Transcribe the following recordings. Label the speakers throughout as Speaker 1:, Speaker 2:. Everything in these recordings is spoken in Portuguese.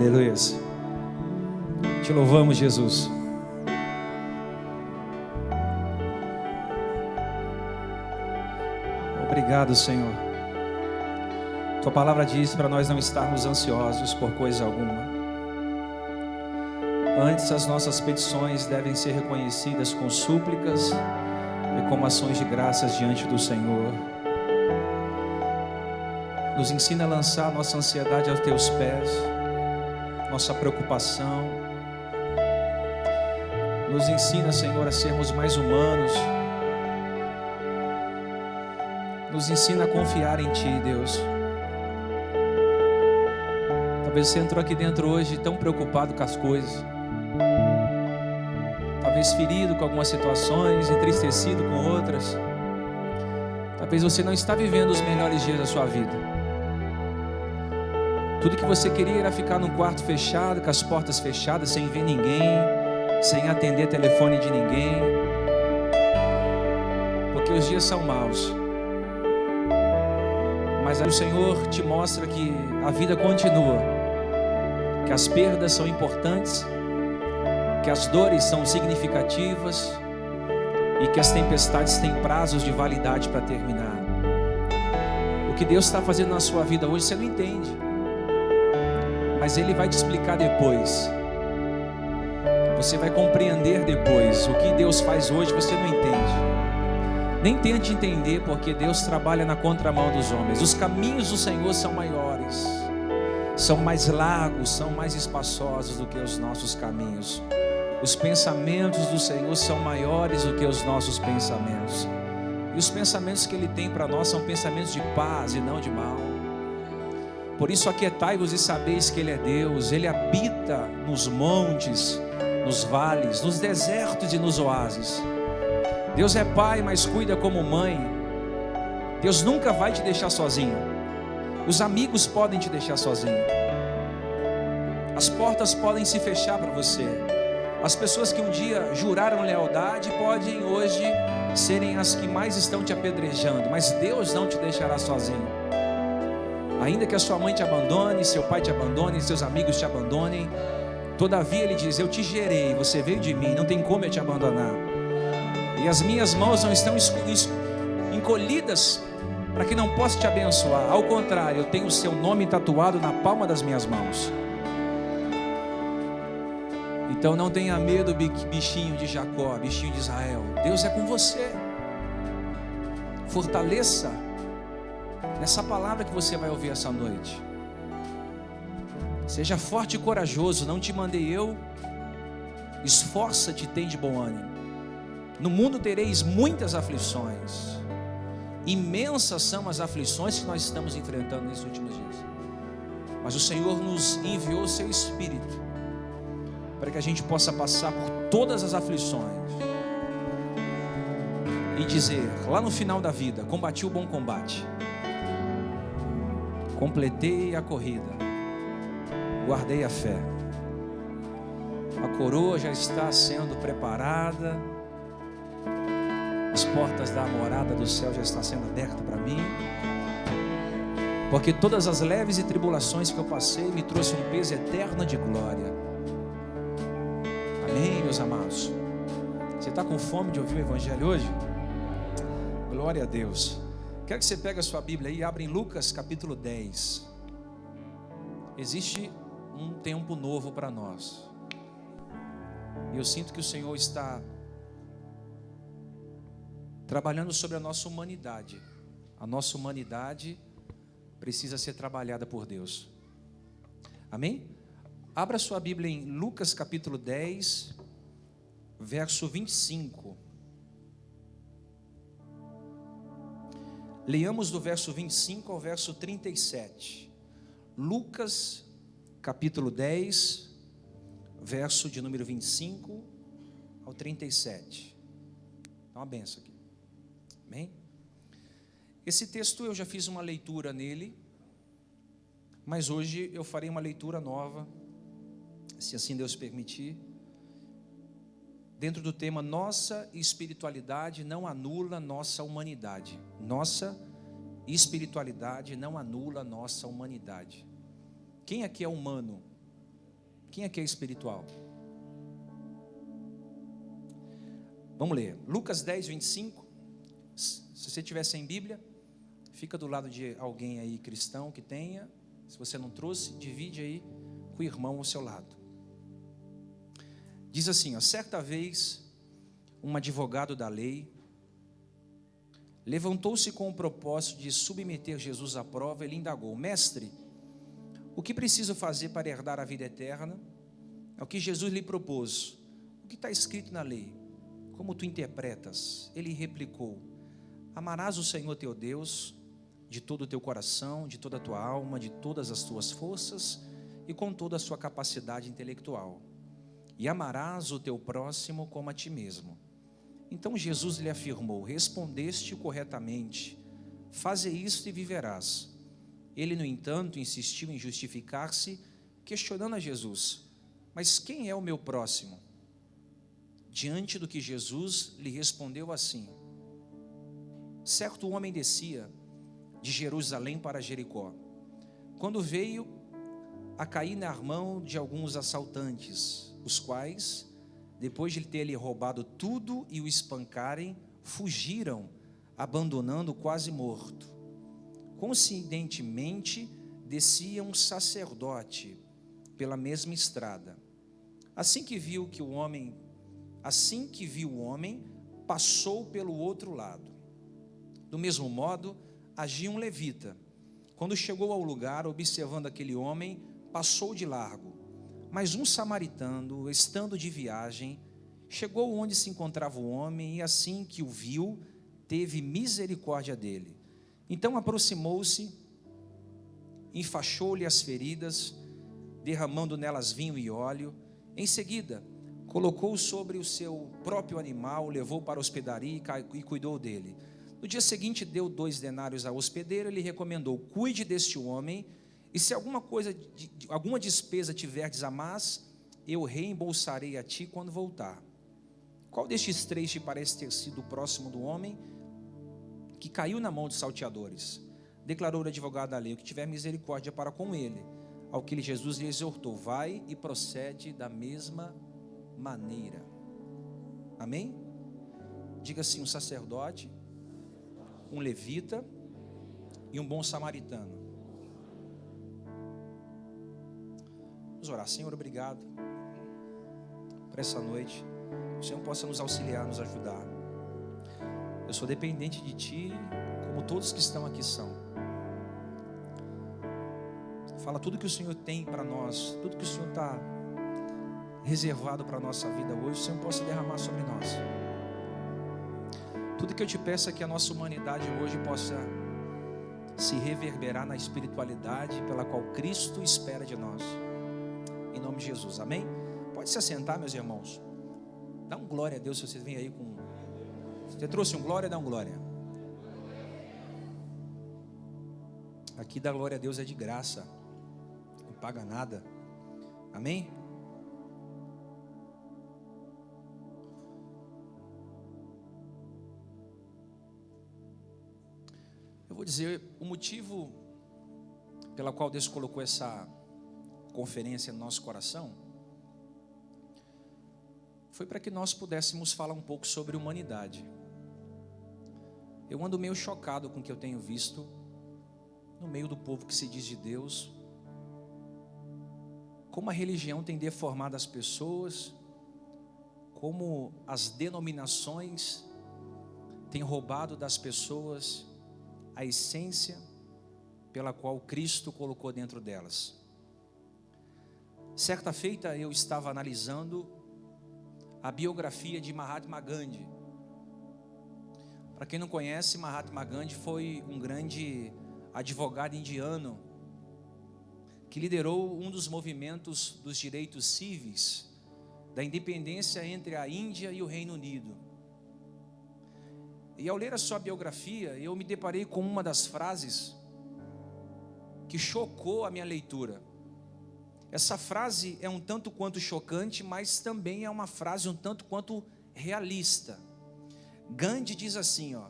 Speaker 1: Aleluia. Te louvamos, Jesus. Obrigado, Senhor. Tua palavra diz para nós não estarmos ansiosos por coisa alguma. Antes, as nossas petições devem ser reconhecidas com súplicas e com ações de graças diante do Senhor. Nos ensina a lançar nossa ansiedade aos teus pés, nossa preocupação. Nos ensina, Senhor, a sermos mais humanos. Nos ensina a confiar em Ti, Deus. Talvez você entrou aqui dentro hoje tão preocupado com as coisas. Talvez ferido com algumas situações, entristecido com outras. Talvez você não está vivendo os melhores dias da sua vida. Tudo que você queria era ficar num quarto fechado, com as portas fechadas, sem ver ninguém, sem atender telefone de ninguém. Porque os dias são maus. Mas o Senhor te mostra que a vida continua, que as perdas são importantes, que as dores são significativas e que as tempestades têm prazos de validade para terminar. O que Deus está fazendo na sua vida hoje você não entende, mas Ele vai te explicar depois. Você vai compreender depois. O que Deus faz hoje você não entende. Nem tente entender, porque Deus trabalha na contramão dos homens. Os caminhos do Senhor são maiores, são mais largos, são mais espaçosos do que os nossos caminhos. Os pensamentos do Senhor são maiores do que os nossos pensamentos. E os pensamentos que Ele tem para nós são pensamentos de paz e não de mal. Por isso aquietai-vos e sabeis que Ele é Deus. Ele habita nos montes, nos vales, nos desertos e nos oásis. Deus é pai, mas cuida como mãe. Deus nunca vai te deixar sozinho. Os amigos podem te deixar sozinho. As portas podem se fechar para você. As pessoas que um dia juraram lealdade podem hoje serem as que mais estão te apedrejando. Mas Deus não te deixará sozinho. Ainda que a sua mãe te abandone, seu pai te abandone, seus amigos te abandonem, todavia Ele diz: eu te gerei, você veio de mim, não tem como eu te abandonar. E as minhas mãos não estão encolhidas para que não possa te abençoar. Ao contrário, eu tenho o seu nome tatuado na palma das minhas mãos. Então não tenha medo, bichinho de Jacó, bichinho de Israel. Deus é com você. Fortaleça nessa palavra que você vai ouvir essa noite. Seja forte e corajoso. Não te mandei eu. Esforça-te e tem de bom ânimo. No mundo tereis muitas aflições. Imensas são as aflições que nós estamos enfrentando nesses últimos dias. Mas o Senhor nos enviou o seu Espírito para que a gente possa passar por todas as aflições e dizer, lá no final da vida: combati o bom combate, completei a corrida, guardei a fé. A coroa já está sendo preparada. As portas da morada do céu já estão sendo abertas para mim. Porque todas as leves e tribulações que eu passei me trouxe um peso eterno de glória. Amém, meus amados? Você está com fome de ouvir o Evangelho hoje? Glória a Deus. Quero que você pegue a sua Bíblia e abra em Lucas capítulo 10. Existe um tempo novo para nós. E eu sinto que o Senhor está trabalhando sobre a nossa humanidade. A nossa humanidade precisa ser trabalhada por Deus. Amém? Abra sua Bíblia em Lucas capítulo 10, verso 25. Leamos do verso 25 ao verso 37. Lucas capítulo 10, verso de número 25 ao 37. Dá uma benção aqui. Amém? Esse texto eu já fiz uma leitura nele, mas hoje eu farei uma leitura nova, se assim Deus permitir, dentro do tema: nossa espiritualidade não anula nossa humanidade. Nossa espiritualidade não anula nossa humanidade. Quem aqui é humano? Quem aqui é espiritual? Vamos ler. Lucas 10, 25. Se você tiver sem Bíblia, fica do lado de alguém aí cristão que tenha. Se você não trouxe, divide aí com o irmão ao seu lado. Diz assim, ó, certa vez, um advogado da lei levantou-se com o propósito de submeter Jesus à prova. Ele indagou: mestre, o que preciso fazer para herdar a vida eterna? É o que Jesus lhe propôs. O que está escrito na lei? Como tu interpretas? Ele replicou: amarás o Senhor teu Deus de todo o teu coração, de toda a tua alma, de todas as tuas forças e com toda a sua capacidade intelectual. E amarás o teu próximo como a ti mesmo. Então Jesus lhe afirmou: respondeste corretamente, faze isto e viverás. Ele, no entanto, insistiu em justificar-se, questionando a Jesus: mas quem é o meu próximo? Diante do que Jesus lhe respondeu assim: certo homem descia de Jerusalém para Jericó, quando veio a cair na mão de alguns assaltantes, os quais, depois de ter-lhe roubado tudo e o espancarem, fugiram, abandonando-o quase morto. Coincidentemente, descia um sacerdote pela mesma estrada. Assim que viu o homem, passou pelo outro lado. Do mesmo modo, agia um levita. Quando chegou ao lugar, observando aquele homem, passou de largo. Mas um samaritano, estando de viagem, chegou onde se encontrava o homem, e assim que o viu, teve misericórdia dele. Então aproximou-se, enfaixou-lhe as feridas, derramando nelas vinho e óleo. Em seguida, colocou-o sobre o seu próprio animal, levou para a hospedaria e cuidou dele. No dia seguinte, deu 2 denários ao hospedeiro e lhe recomendou: cuide deste homem, e se alguma despesa tiverdes a mais, eu reembolsarei a ti quando voltar. Qual destes 3 te parece ter sido o próximo do homem que caiu na mão dos salteadores? Declarou o advogado da lei: o que tiver misericórdia para com ele. Ao que Jesus lhe exortou: vai e procede da mesma maneira. Amém? Diga assim: um sacerdote, um levita e um bom samaritano. Vamos orar. Senhor, obrigado por essa noite. O Senhor possa nos auxiliar, nos ajudar. Eu sou dependente de Ti, como todos que estão aqui são. Fala tudo que o Senhor tem para nós, tudo que o Senhor está reservado para a nossa vida hoje, o Senhor possa derramar sobre nós. Tudo que eu te peço é que a nossa humanidade hoje possa se reverberar na espiritualidade pela qual Cristo espera de nós. Em nome de Jesus, amém? Pode se assentar, meus irmãos. Dá um glória a Deus se você vem aí com... Você trouxe um glória, dá um glória. Aqui dar glória a Deus é de graça, não paga nada. Amém? Eu vou dizer o motivo pela qual Deus colocou essa conferência no nosso coração foi para que nós pudéssemos falar um pouco sobre humanidade. Eu ando meio chocado com o que eu tenho visto no meio do povo que se diz de Deus, como a religião tem deformado as pessoas, como as denominações têm roubado das pessoas a essência pela qual Cristo colocou dentro delas. Certa feita eu estava analisando a biografia de Mahatma Gandhi. Para quem não conhece, Mahatma Gandhi foi um grande advogado indiano que liderou um dos movimentos dos direitos civis da independência entre a Índia e o Reino Unido. E ao ler a sua biografia, eu me deparei com uma das frases que chocou a minha leitura. Essa frase é um tanto quanto chocante, mas também é uma frase um tanto quanto realista. Gandhi diz assim, ó: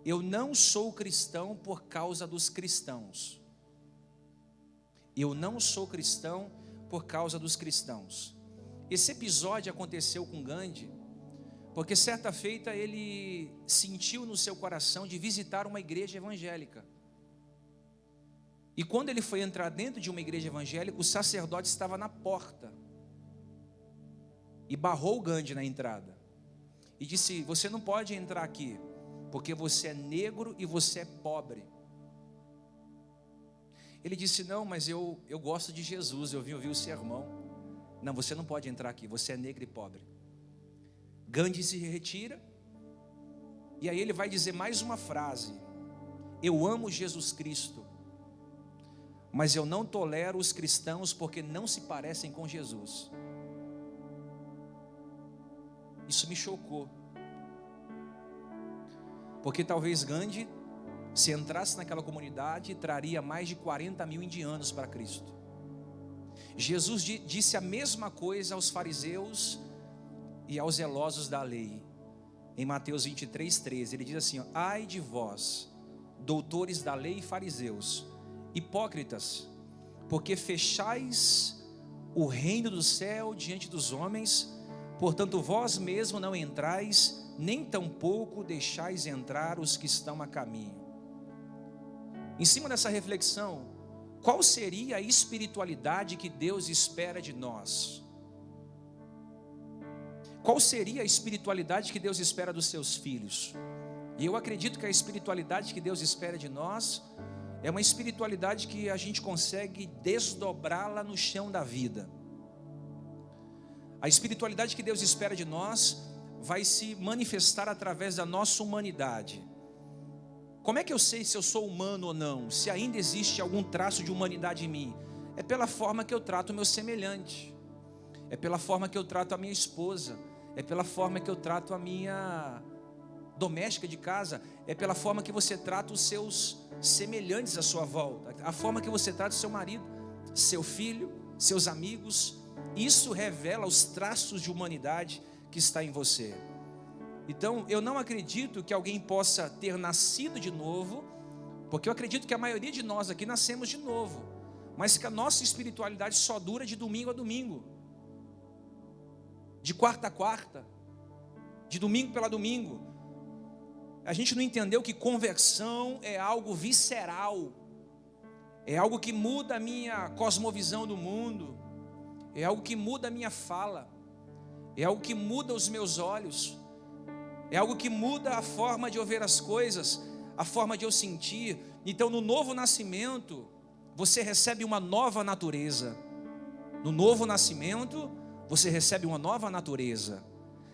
Speaker 1: eu não sou cristão por causa dos cristãos. Eu não sou cristão por causa dos cristãos. Esse episódio aconteceu com Gandhi, porque certa feita ele sentiu no seu coração de visitar uma igreja evangélica. E quando ele foi entrar dentro de uma igreja evangélica, o sacerdote estava na porta e barrou Gandhi na entrada e disse: você não pode entrar aqui, porque você é negro e você é pobre. Ele disse: não, mas eu gosto de Jesus, eu vim ouvir o sermão. Não, você não pode entrar aqui, você é negro e pobre. Gandhi se retira, e aí ele vai dizer mais uma frase: eu amo Jesus Cristo, mas eu não tolero os cristãos porque não se parecem com Jesus. Isso me chocou, porque talvez Gandhi, se entrasse naquela comunidade, traria mais de 40 mil indianos para Cristo. Jesus disse a mesma coisa aos fariseus e aos zelosos da lei. Em Mateus 23:13, ele diz assim: ai de vós, doutores da lei e fariseus, hipócritas, porque fechais o reino do céu diante dos homens, portanto vós mesmos não entrais, nem tampouco deixais entrar os que estão a caminho. Em cima dessa reflexão, qual seria a espiritualidade que Deus espera de nós? Qual seria a espiritualidade que Deus espera dos seus filhos? E eu acredito que a espiritualidade que Deus espera de nós é uma espiritualidade que a gente consegue desdobrá-la no chão da vida. A espiritualidade que Deus espera de nós vai se manifestar através da nossa humanidade. Como é que eu sei se eu sou humano ou não? Se ainda existe algum traço de humanidade em mim? É pela forma que eu trato o meu semelhante. É pela forma que eu trato a minha esposa. É pela forma que eu trato a minha doméstica de casa. É pela forma que você trata os seus semelhantes à sua volta. A forma que você trata o seu marido, seu filho, seus amigos. Isso revela os traços de humanidade que está em você. Então, eu não acredito que alguém possa ter nascido de novo, porque eu acredito que a maioria de nós aqui nascemos de novo, mas que a nossa espiritualidade só dura de domingo a domingo, de quarta a quarta, de domingo pela domingo. A gente não entendeu que conversão é algo visceral, é algo que muda a minha cosmovisão do mundo, é algo que muda a minha fala, é algo que muda os meus olhos, é algo que muda a forma de eu ver as coisas, a forma de eu sentir. Então, no novo nascimento, você recebe uma nova natureza. No novo nascimento, você recebe uma nova natureza.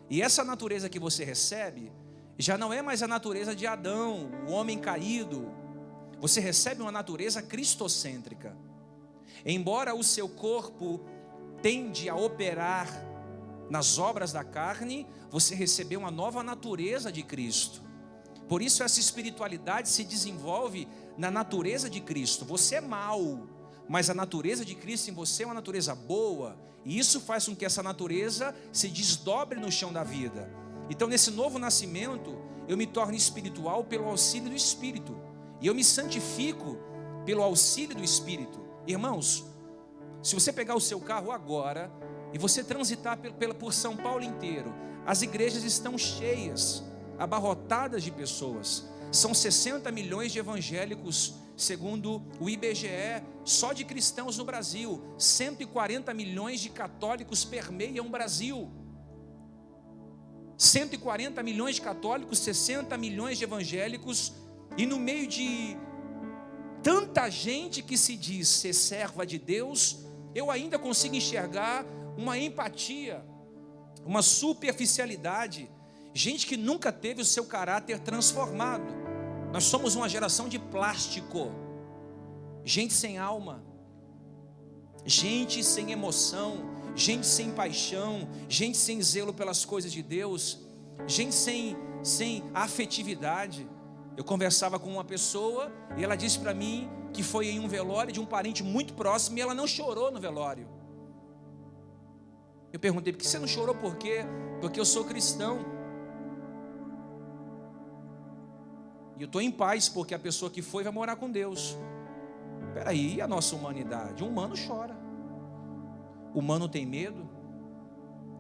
Speaker 1: E essa natureza que você recebe, já não é mais a natureza de Adão, o homem caído. Você recebe uma natureza cristocêntrica. Embora o seu corpo tende a operar nas obras da carne, você recebeu uma nova natureza de Cristo. Por isso essa espiritualidade se desenvolve na natureza de Cristo. Você é mau, mas a natureza de Cristo em você é uma natureza boa, e isso faz com que essa natureza se desdobre no chão da vida. Então, nesse novo nascimento, eu me torno espiritual pelo auxílio do Espírito, e eu me santifico pelo auxílio do Espírito. Irmãos, se você pegar o seu carro agora e você transitar por São Paulo inteiro, as igrejas estão cheias, abarrotadas de pessoas. São 60 milhões de evangélicos, segundo o IBGE, só de cristãos no Brasil. 140 milhões de católicos permeiam o Brasil. 140 milhões de católicos, 60 milhões de evangélicos, e no meio de tanta gente que se diz ser serva de Deus, eu ainda consigo enxergar uma empatia, uma superficialidade, gente que nunca teve o seu caráter transformado. Nós somos uma geração de plástico, gente sem alma, gente sem emoção, gente sem paixão, gente sem zelo pelas coisas de Deus, gente sem afetividade. Eu conversava com uma pessoa e ela disse para mim que foi em um velório de um parente muito próximo e ela não chorou no velório. Eu perguntei: por que você não chorou? Por quê? Porque eu sou cristão. E eu estou em paz porque a pessoa que foi vai morar com Deus. Espera aí, e a nossa humanidade? Um humano chora. humano tem medo,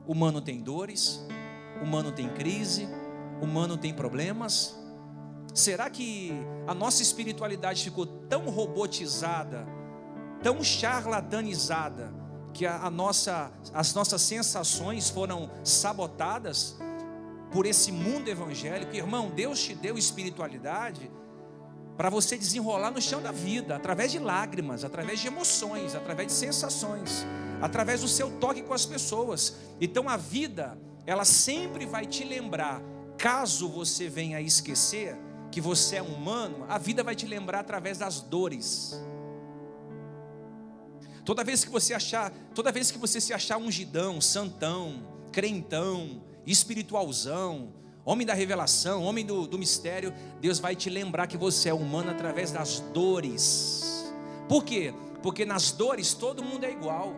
Speaker 1: humano tem dores, humano tem crise, humano tem problemas. Será que a nossa espiritualidade ficou tão robotizada, tão charlatanizada, que as nossas sensações foram sabotadas por esse mundo evangélico? Irmão, Deus te deu espiritualidade para você desenrolar no chão da vida, através de lágrimas, através de emoções, através de sensações, através do seu toque com as pessoas. Então a vida, ela sempre vai te lembrar, caso você venha a esquecer que você é humano, a vida vai te lembrar através das dores. Toda vez que você se achar ungidão, santão, crentão, espiritualzão, homem da revelação, homem do mistério, Deus vai te lembrar que você é humano através das dores. Por quê? Porque nas dores todo mundo é igual.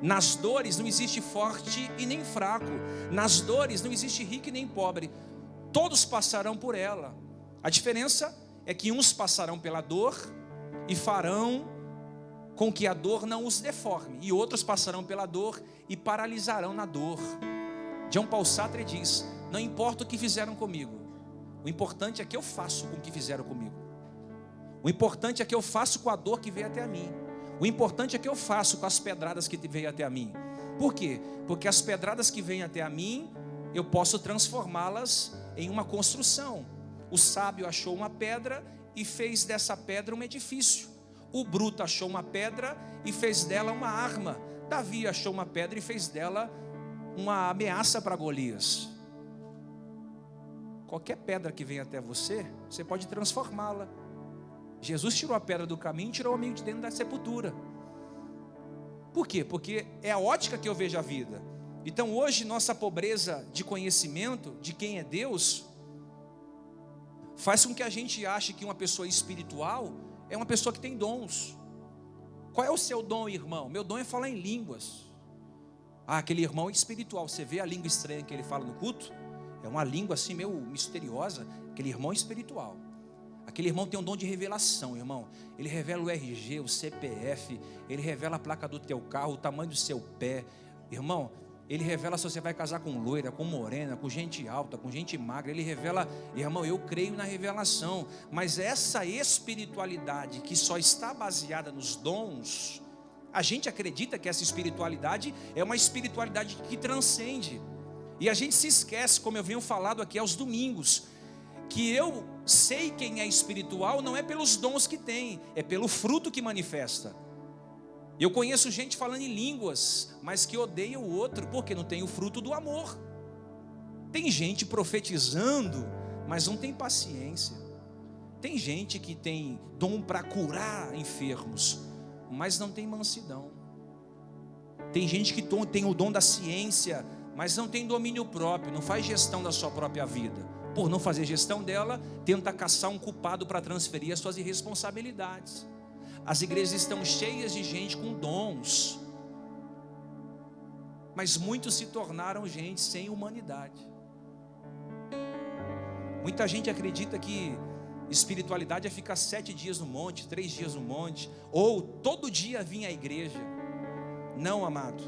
Speaker 1: Nas dores não existe forte e nem fraco. Nas dores não existe rico e nem pobre. Todos passarão por ela. A diferença é que uns passarão pela dor e farão com que a dor não os deforme, e outros passarão pela dor e paralisarão na dor. John Paul Sartre diz: não importa o que fizeram comigo, o importante é que eu faço com o que fizeram comigo. O importante é que eu faço com a dor que veio até a mim. O importante é que eu faço com as pedradas que veio até a mim. Por quê? Porque as pedradas que vêm até a mim, eu posso transformá-las em uma construção. O sábio achou uma pedra e fez dessa pedra um edifício. O bruto achou uma pedra e fez dela uma arma. Davi achou uma pedra e fez dela uma ameaça para Golias. Qualquer pedra que venha até você, você pode transformá-la. Jesus tirou a pedra do caminho e tirou o amigo de dentro da sepultura. Por quê? Porque é a ótica que eu vejo a vida. Então hoje nossa pobreza de conhecimento de quem é Deus faz com que a gente ache que uma pessoa espiritual é uma pessoa que tem dons. Qual é o seu dom, irmão? Meu dom é falar em línguas. Aquele irmão é espiritual. Você vê a língua estranha que ele fala no culto? É uma língua assim meio misteriosa. Aquele irmão é espiritual. Aquele irmão tem um dom de revelação, irmão. Ele revela o RG, o CPF. Ele revela a placa do teu carro, o tamanho do seu pé. Irmão, ele revela se você vai casar com loira, com morena, com gente alta, com gente magra. Ele revela, irmão, eu creio na revelação. Mas essa espiritualidade que só está baseada nos dons, a gente acredita que essa espiritualidade é uma espiritualidade que transcende. E a gente se esquece, como eu venho falado aqui aos domingos, que eu sei quem é espiritual não é pelos dons que tem, é pelo fruto que manifesta. Eu conheço gente falando em línguas, mas que odeia o outro, porque não tem o fruto do amor. Tem gente profetizando, mas não tem paciência. Tem gente que tem dom para curar enfermos, mas não tem mansidão. Tem gente que tem o dom da ciência, mas não tem domínio próprio, não faz gestão da sua própria vida. Por não fazer gestão dela, tenta caçar um culpado para transferir as suas irresponsabilidades. As igrejas estão cheias de gente com dons, mas muitos se tornaram gente sem humanidade. Muita gente acredita que espiritualidade é ficar 7 dias no monte, 3 dias no monte, ou todo dia vir à igreja. Não, amado.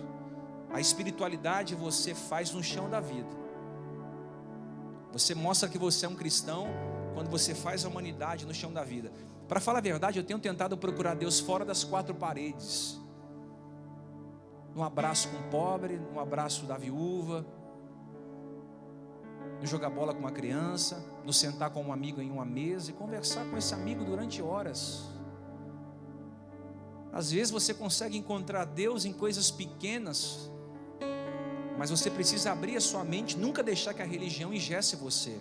Speaker 1: A espiritualidade você faz no chão da vida. Você mostra que você é um cristão quando você faz a humanidade no chão da vida. Para falar a verdade, eu tenho tentado procurar Deus fora das 4 paredes. No abraço com o pobre, no abraço da viúva, no jogar bola com uma criança, no sentar com um amigo em uma mesa e conversar com esse amigo durante horas. Às vezes você consegue encontrar Deus em coisas pequenas, mas você precisa abrir a sua mente, nunca deixar que a religião engesse você.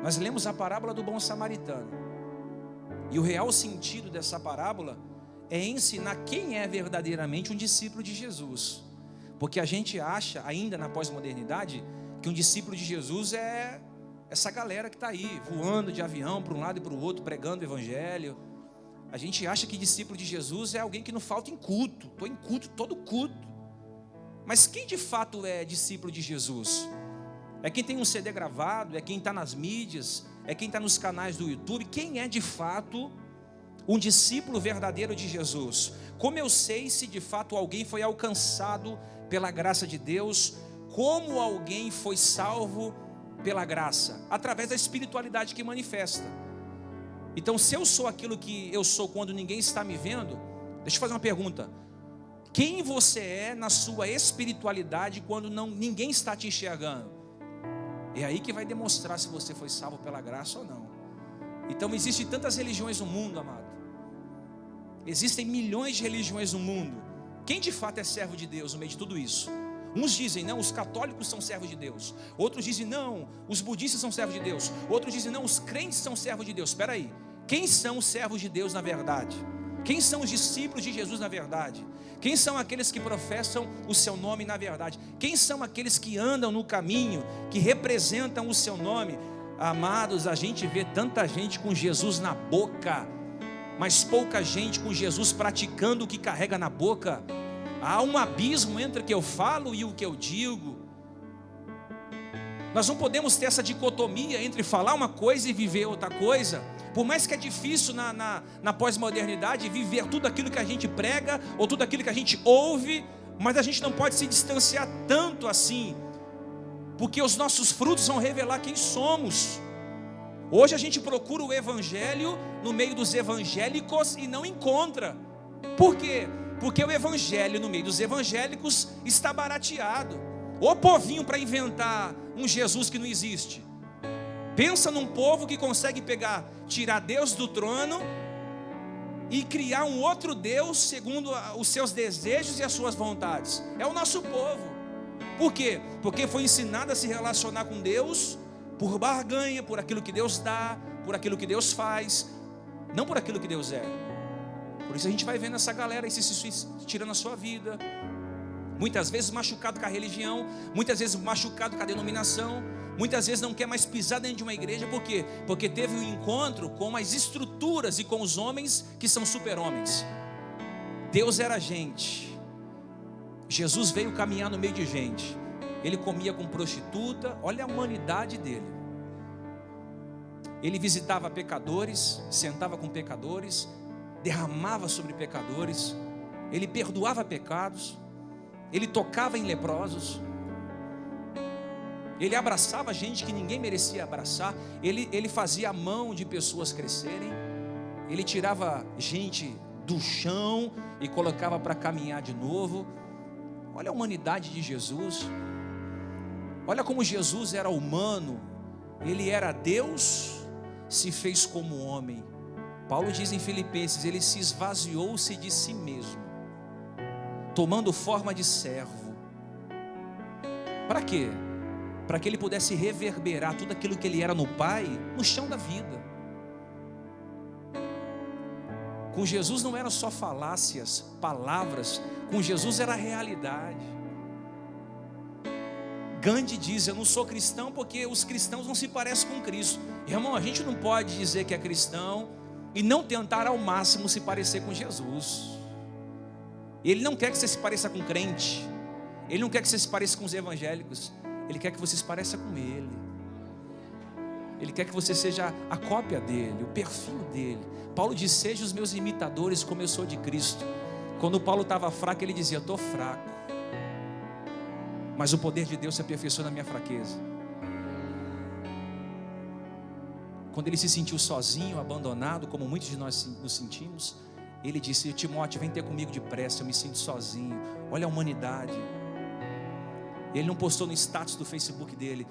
Speaker 1: Nós lemos a parábola do bom samaritano. E o real sentido dessa parábola é ensinar quem é verdadeiramente um discípulo de Jesus. Porque a gente acha, ainda na pós-modernidade, que um discípulo de Jesus é essa galera que está aí, voando de avião para um lado e para o outro, pregando o evangelho. A gente acha que discípulo de Jesus é alguém que não falta em culto. Estou em culto, todo culto. Mas quem de fato é discípulo de Jesus? É quem tem um CD gravado, é quem está nas mídias, é quem está nos canais do YouTube. Quem é de fato um discípulo verdadeiro de Jesus? Como eu sei se de fato alguém foi alcançado pela graça de Deus? Como alguém foi salvo pela graça? Através da espiritualidade que manifesta. Então, se eu sou aquilo que eu sou quando ninguém está me vendo, deixa eu fazer uma pergunta: quem você é na sua espiritualidade quando ninguém está te enxergando? É aí que vai demonstrar se você foi salvo pela graça ou não. Então, existem tantas religiões no mundo, amado. Existem milhões de religiões no mundo. Quem de fato é servo de Deus no meio de tudo isso? Uns dizem, não, os católicos são servos de Deus. Outros dizem, não, os budistas são servos de Deus. Outros dizem, não, os crentes são servos de Deus. Espera aí, quem são os servos de Deus na verdade? Quem são os discípulos de Jesus na verdade? Quem são aqueles que professam o seu nome na verdade? Quem são aqueles que andam no caminho, que representam o seu nome? Amados, a gente vê tanta gente com Jesus na boca, mas pouca gente com Jesus praticando o que carrega na boca. Há um abismo entre o que eu falo e o que eu digo. Nós não podemos ter essa dicotomia entre falar uma coisa e viver outra coisa. Por mais que é difícil na pós-modernidade viver tudo aquilo que a gente prega ou tudo aquilo que a gente ouve, mas a gente não pode se distanciar tanto assim, porque os nossos frutos vão revelar quem somos. Hoje a gente procura o evangelho no meio dos evangélicos e não encontra. Por quê? Porque o evangelho no meio dos evangélicos está barateado. Ô povinho para inventar um Jesus que não existe. Pensa num povo que consegue tirar Deus do trono e criar um outro Deus segundo os seus desejos e as suas vontades. É o nosso povo. Por quê? Porque foi ensinado a se relacionar com Deus por barganha, por aquilo que Deus dá, por aquilo que Deus faz, não por aquilo que Deus é. Por isso a gente vai vendo essa galera aí se tirando a sua vida, muitas vezes machucado com a religião, muitas vezes machucado com a denominação, muitas vezes não quer mais pisar dentro de uma igreja. Por quê? Porque teve um encontro com as estruturas e com os homens que são super-homens. Deus era gente, Jesus veio caminhar no meio de gente. Ele comia com prostituta, olha a humanidade dele. Ele visitava pecadores, sentava com pecadores, derramava sobre pecadores, ele perdoava pecados, ele tocava em leprosos, ele abraçava gente que ninguém merecia abraçar, ele fazia a mão de pessoas crescerem, ele tirava gente do chão e colocava para caminhar de novo. Olha a humanidade de Jesus. Olha como Jesus era humano, ele era Deus, se fez como homem. Paulo diz em Filipenses, ele se esvaziou-se de si mesmo, tomando forma de servo. Para quê? Para que ele pudesse reverberar tudo aquilo que ele era no Pai, no chão da vida. Com Jesus não eram só falácias, palavras, com Jesus era realidade. Gandhi diz, eu não sou cristão porque os cristãos não se parecem com Cristo. Irmão, a gente não pode dizer que é cristão e não tentar ao máximo se parecer com Jesus. Ele não quer que você se pareça com crente, ele não quer que você se pareça com os evangélicos, ele quer que você se pareça com ele. Ele quer que você seja a cópia dele, o perfil dele. Paulo diz, sejam os meus imitadores como eu sou de Cristo. Quando Paulo estava fraco, ele dizia, estou fraco, mas o poder de Deus se aperfeiçoa na minha fraqueza. Quando ele se sentiu sozinho, abandonado, como muitos de nós nos sentimos, ele disse, Timóteo, vem ter comigo depressa, eu me sinto sozinho. Olha a humanidade. Ele não postou no status do Facebook dele,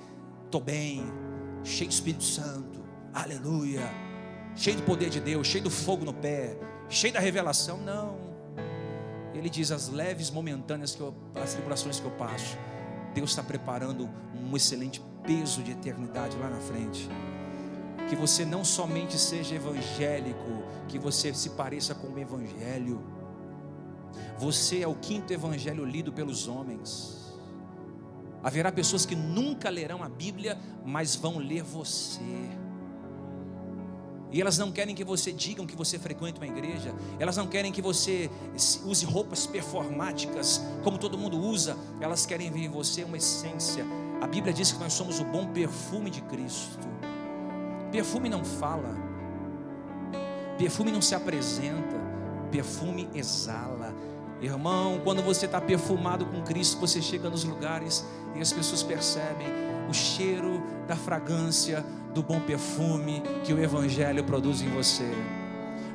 Speaker 1: estou bem, cheio do Espírito Santo, aleluia, cheio do poder de Deus, cheio do fogo no pé, cheio da revelação. Não. Ele diz, as leves momentâneas as tribulações que eu passo, Deus está preparando um excelente peso de eternidade lá na frente. Que você não somente seja evangélico, que você se pareça com o evangelho. Você é o quinto evangelho lido pelos homens. Haverá pessoas que nunca lerão a Bíblia, mas vão ler você. E elas não querem que você diga que você frequenta uma igreja. Elas não querem que você use roupas performáticas como todo mundo usa. Elas querem ver em você uma essência. A Bíblia diz que nós somos o bom perfume de Cristo. Perfume não fala. Perfume não se apresenta, perfume exala. Irmão, quando você está perfumado com Cristo, você chega nos lugares e as pessoas percebem o cheiro da fragrância do bom perfume que o Evangelho produz em você.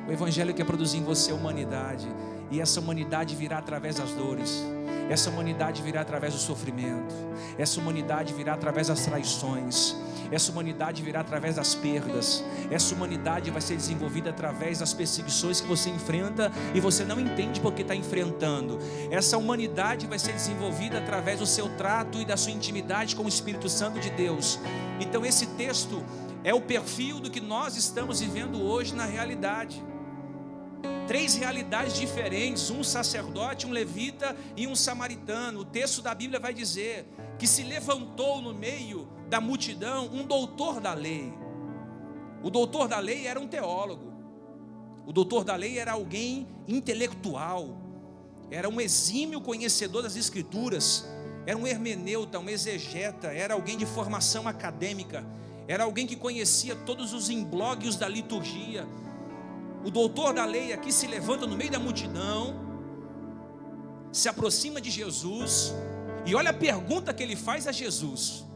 Speaker 1: O Evangelho quer produzir em você humanidade, e essa humanidade virá através das dores, essa humanidade virá através do sofrimento, essa humanidade virá através das traições, essa humanidade virá através das perdas, essa humanidade vai ser desenvolvida através das perseguições que você enfrenta e você não entende porque está enfrentando. Essa humanidade vai ser desenvolvida através do seu trato e da sua intimidade com o Espírito Santo de Deus. Então esse texto é o perfil do que nós estamos vivendo hoje na realidade. 3 realidades diferentes, um sacerdote, um levita e um samaritano. O texto da Bíblia vai dizer que se levantou no meio da multidão um doutor da lei. O doutor da lei era um teólogo. O doutor da lei era alguém intelectual, era um exímio conhecedor das escrituras, era um hermeneuta, um exegeta, era alguém de formação acadêmica, era alguém que conhecia todos os imbróglios da liturgia. O doutor da lei aqui se levanta no meio da multidão, se aproxima de Jesus, e olha a pergunta que ele faz a Jesus.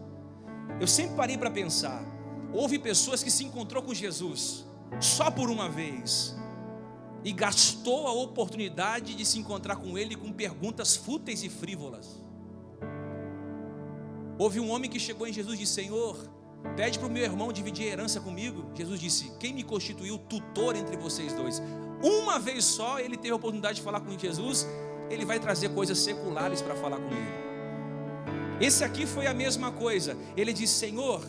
Speaker 1: Eu sempre parei para pensar, houve pessoas que se encontrou com Jesus só por uma vez, e gastou a oportunidade de se encontrar com ele com perguntas fúteis e frívolas. Houve um homem que chegou em Jesus e disse: Senhor, pede para o meu irmão dividir a herança comigo. Jesus disse: quem me constituiu tutor entre vocês dois? Uma vez só ele teve a oportunidade de falar com Jesus. Ele vai trazer coisas seculares para falar com ele. Esse aqui foi a mesma coisa. Ele disse: Senhor,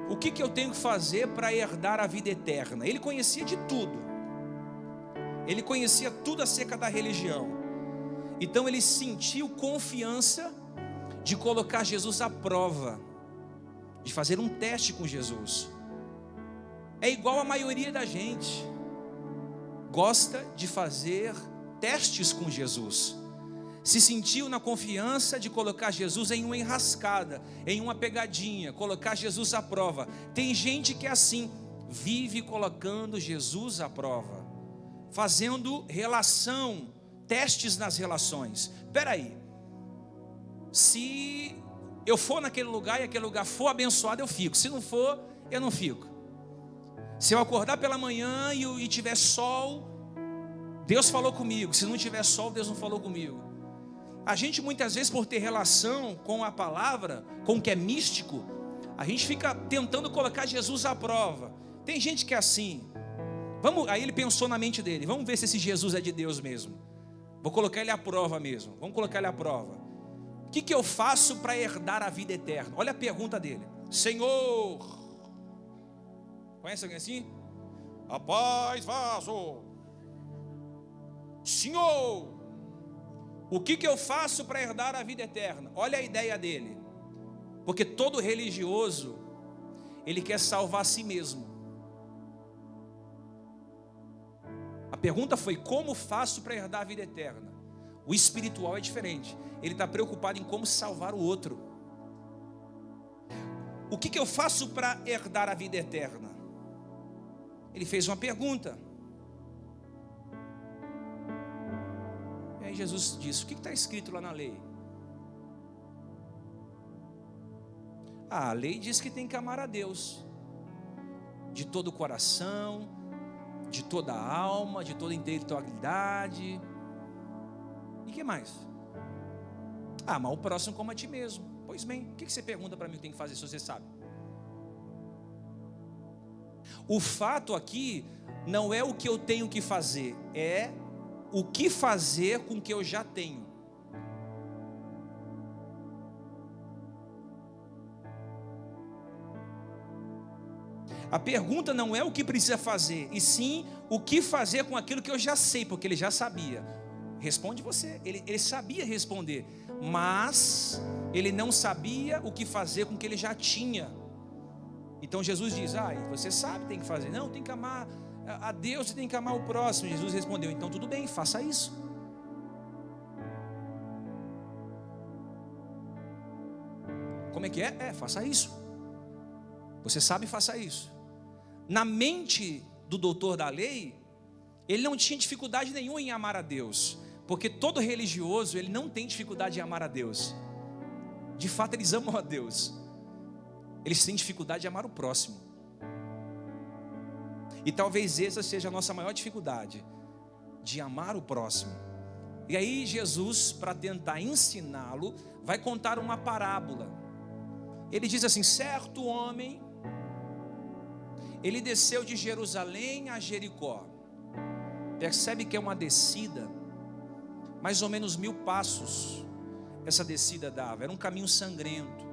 Speaker 1: o que eu tenho que fazer para herdar a vida eterna? Ele conhecia de tudo, ele conhecia tudo acerca da religião. Então ele sentiu confiança de colocar Jesus à prova, de fazer um teste com Jesus. É igual a maioria da gente gosta de fazer testes com Jesus. Se sentiu na confiança de colocar Jesus em uma enrascada, em uma pegadinha, colocar Jesus à prova. Tem gente que é assim, vive colocando Jesus à prova, fazendo relação, testes nas relações. Espera aí, se eu for naquele lugar e aquele lugar for abençoado, eu fico. Se não for, eu não fico. Se eu acordar pela manhã e tiver sol, Deus falou comigo. Se não tiver sol, Deus não falou comigo. A gente muitas vezes, por ter relação com a palavra, com o que é místico, a gente fica tentando colocar Jesus à prova. Tem gente que é assim. Aí ele pensou na mente dele: vamos ver se esse Jesus é de Deus mesmo. Vou colocar ele à prova mesmo. Vamos colocar ele à prova. O que eu faço para herdar a vida eterna? Olha a pergunta dele: Senhor, conhece alguém assim? Rapaz, vaso. Senhor, o que eu faço para herdar a vida eterna? Olha a ideia dele. Porque todo religioso, ele quer salvar a si mesmo. A pergunta foi: como faço para herdar a vida eterna? O espiritual é diferente. Ele está preocupado em como salvar o outro. O que eu faço para herdar a vida eterna? Ele fez uma pergunta. E aí Jesus disse: o que está escrito lá na lei? A lei diz que tem que amar a Deus de todo o coração, de toda a alma, de toda a intelectualidade. E o que mais? Amar o próximo como a ti mesmo. Pois bem, o que você pergunta para mim o que tem que fazer se você sabe? O fato aqui não é o que eu tenho que fazer, é o que fazer com o que eu já tenho. A pergunta não é o que precisa fazer, e sim o que fazer com aquilo que eu já sei, porque ele já sabia. Responde você. Ele sabia responder, mas ele não sabia o que fazer com o que ele já tinha. Então Jesus diz: você sabe, tem que fazer. Não, tem que amar a Deus e tem que amar o próximo. Jesus respondeu: então tudo bem, faça isso. Como é que é? Faça isso. Você sabe, faça isso. Na mente do doutor da lei, ele não tinha dificuldade nenhuma em amar a Deus, porque todo religioso, ele não tem dificuldade em amar a Deus. De fato, eles amam a Deus. Eles têm dificuldade de amar o próximo. E talvez essa seja a nossa maior dificuldade, de amar o próximo. E aí Jesus, para tentar ensiná-lo, vai contar uma parábola. Ele diz assim: certo homem, ele desceu de Jerusalém a Jericó. Percebe que é uma descida, mais ou menos 1000 passos. Essa descida dava, era um caminho sangrento,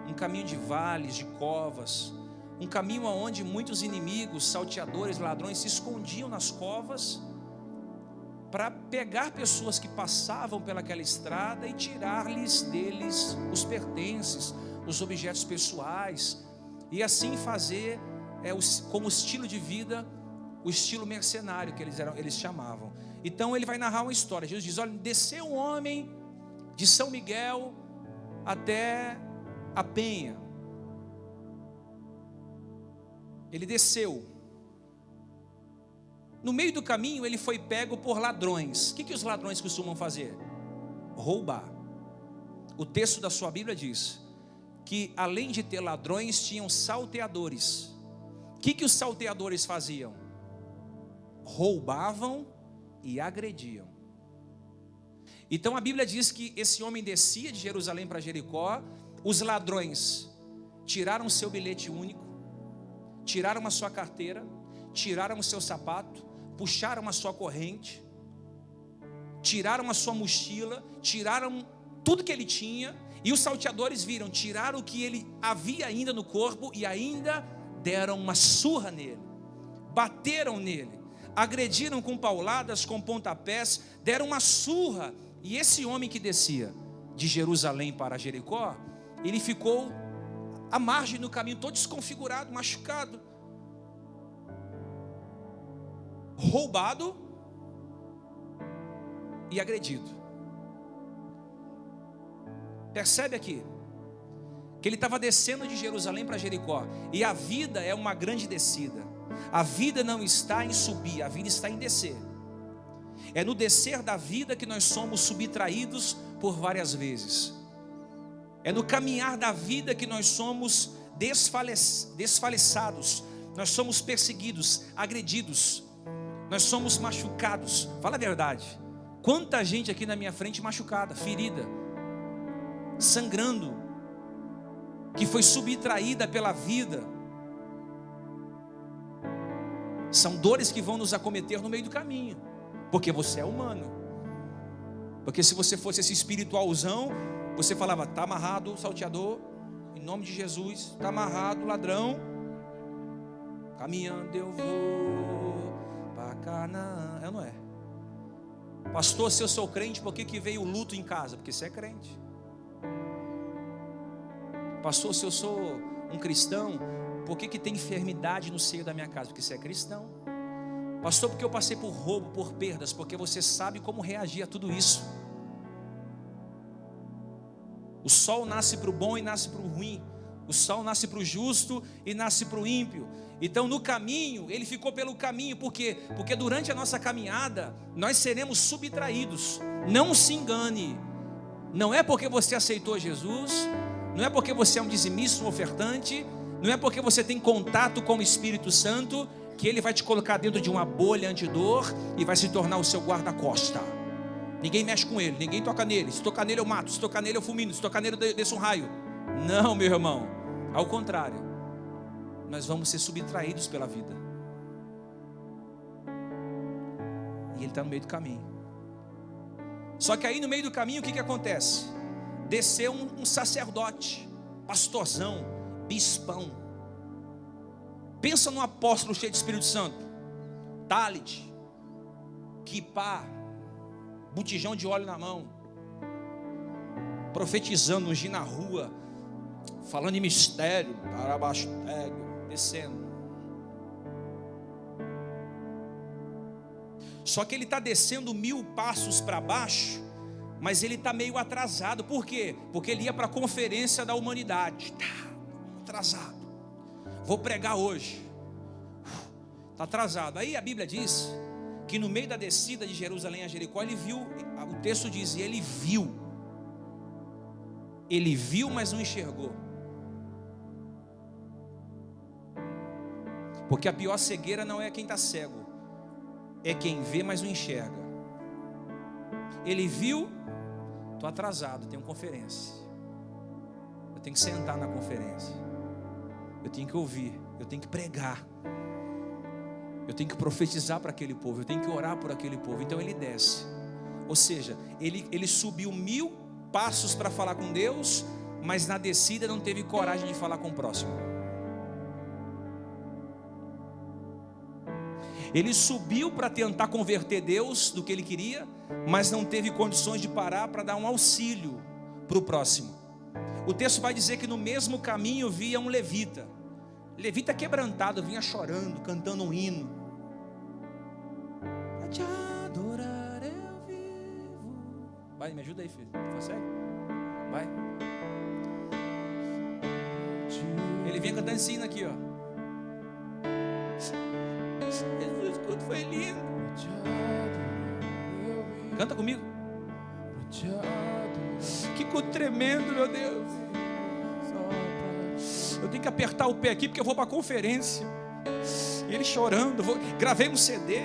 Speaker 1: um caminho de vales, de covas, um caminho onde muitos inimigos, salteadores, ladrões se escondiam nas covas para pegar pessoas que passavam pelaquela estrada e tirar-lhes deles os pertences, os objetos pessoais, e assim fazer como estilo de vida, o estilo mercenário que eles chamavam. Então ele vai narrar uma história. Jesus diz: olha, desceu um homem de São Miguel até a Penha. Ele desceu. No meio do caminho ele foi pego por ladrões. O que os ladrões costumam fazer? Roubar. O texto da sua Bíblia diz que além de ter ladrões, tinham salteadores. O que os salteadores faziam? Roubavam e agrediam. Então a Bíblia diz que esse homem descia de Jerusalém para Jericó. Os ladrões tiraram seu bilhete único, tiraram a sua carteira, tiraram o seu sapato, puxaram a sua corrente, tiraram a sua mochila, tiraram tudo que ele tinha. E os salteadores viram, tiraram o que ele havia ainda no corpo e ainda deram uma surra nele, bateram nele, agrediram com pauladas, com pontapés, deram uma surra. E esse homem que descia de Jerusalém para Jericó, ele ficou à margem do caminho, todo desconfigurado, machucado, roubado e agredido. Percebe aqui que ele estava descendo de Jerusalém para Jericó. E a vida é uma grande descida. A vida não está em subir, a vida está em descer. É no descer da vida que nós somos subtraídos por várias vezes. É no caminhar da vida que nós somos desfaleçados. Nós somos perseguidos, agredidos. Nós somos machucados. Fala a verdade. Quanta gente aqui na minha frente machucada, ferida, sangrando, que foi subtraída pela vida. São dores que vão nos acometer no meio do caminho, porque você é humano. Porque se você fosse esse espiritualzão, você falava: está amarrado, salteador, em nome de Jesus, está amarrado, ladrão, caminhando eu vou para Canaã. É ou não é? Pastor, se eu sou crente, por que veio o luto em casa? Porque você é crente. Pastor, se eu sou um cristão, por que tem enfermidade no seio da minha casa? Porque você é cristão. Pastor, porque eu passei por roubo, por perdas? Porque você sabe como reagir a tudo isso. O sol nasce para o bom e nasce para o ruim. O sol nasce para o justo e nasce para o ímpio. Então no caminho, ele ficou pelo caminho. Por quê? Porque durante a nossa caminhada, nós seremos subtraídos. Não se engane. Não é porque você aceitou Jesus, não é porque você é um dizimista, um ofertante, não é porque você tem contato com o Espírito Santo, que ele vai te colocar dentro de uma bolha antidor e vai se tornar o seu guarda-costa. Ninguém mexe com ele, ninguém toca nele. Se tocar nele eu mato, se tocar nele eu fulmino, se tocar nele eu desço um raio. Não, meu irmão, ao contrário, nós vamos ser subtraídos pela vida. E ele está no meio do caminho. Só que aí no meio do caminho o que acontece? Desceu um sacerdote, pastorzão, bispão. Pensa num apóstolo cheio de Espírito Santo, talit, quipá, botijão de óleo na mão, profetizando, ungindo na rua, falando em mistério, para baixo, descendo. Só que ele está descendo 1000 passos para baixo, mas ele está meio atrasado. Por quê? Porque ele ia para a conferência da humanidade. Atrasado. Vou pregar hoje. Está atrasado. Aí a Bíblia diz que no meio da descida de Jerusalém a Jericó, ele viu, o texto diz, ele viu, mas não enxergou. Porque a pior cegueira não é quem está cego, é quem vê, mas não enxerga. Ele viu, estou atrasado, tenho conferência, eu tenho que sentar na conferência, eu tenho que ouvir, eu tenho que pregar, eu tenho que profetizar para aquele povo, eu tenho que orar por aquele povo. Então ele desce, ou seja, ele subiu 1000 passos para falar com Deus, mas na descida não teve coragem de falar com o próximo. Ele subiu para tentar converter Deus do que ele queria, mas não teve condições de parar para dar um auxílio para o próximo. O texto vai dizer que no mesmo caminho via um levita. Levita quebrantado, vinha chorando, cantando um hino. A te adorar eu vivo. Vai, me ajuda aí, filho. Consegue? Vai. Ele vinha cantando esse hino aqui, ó. Jesus, quanto foi lindo. Canta comigo. Que culto tremendo, meu Deus. Eu tenho que apertar o pé aqui porque eu vou para a conferência. E ele chorando, gravei um CD.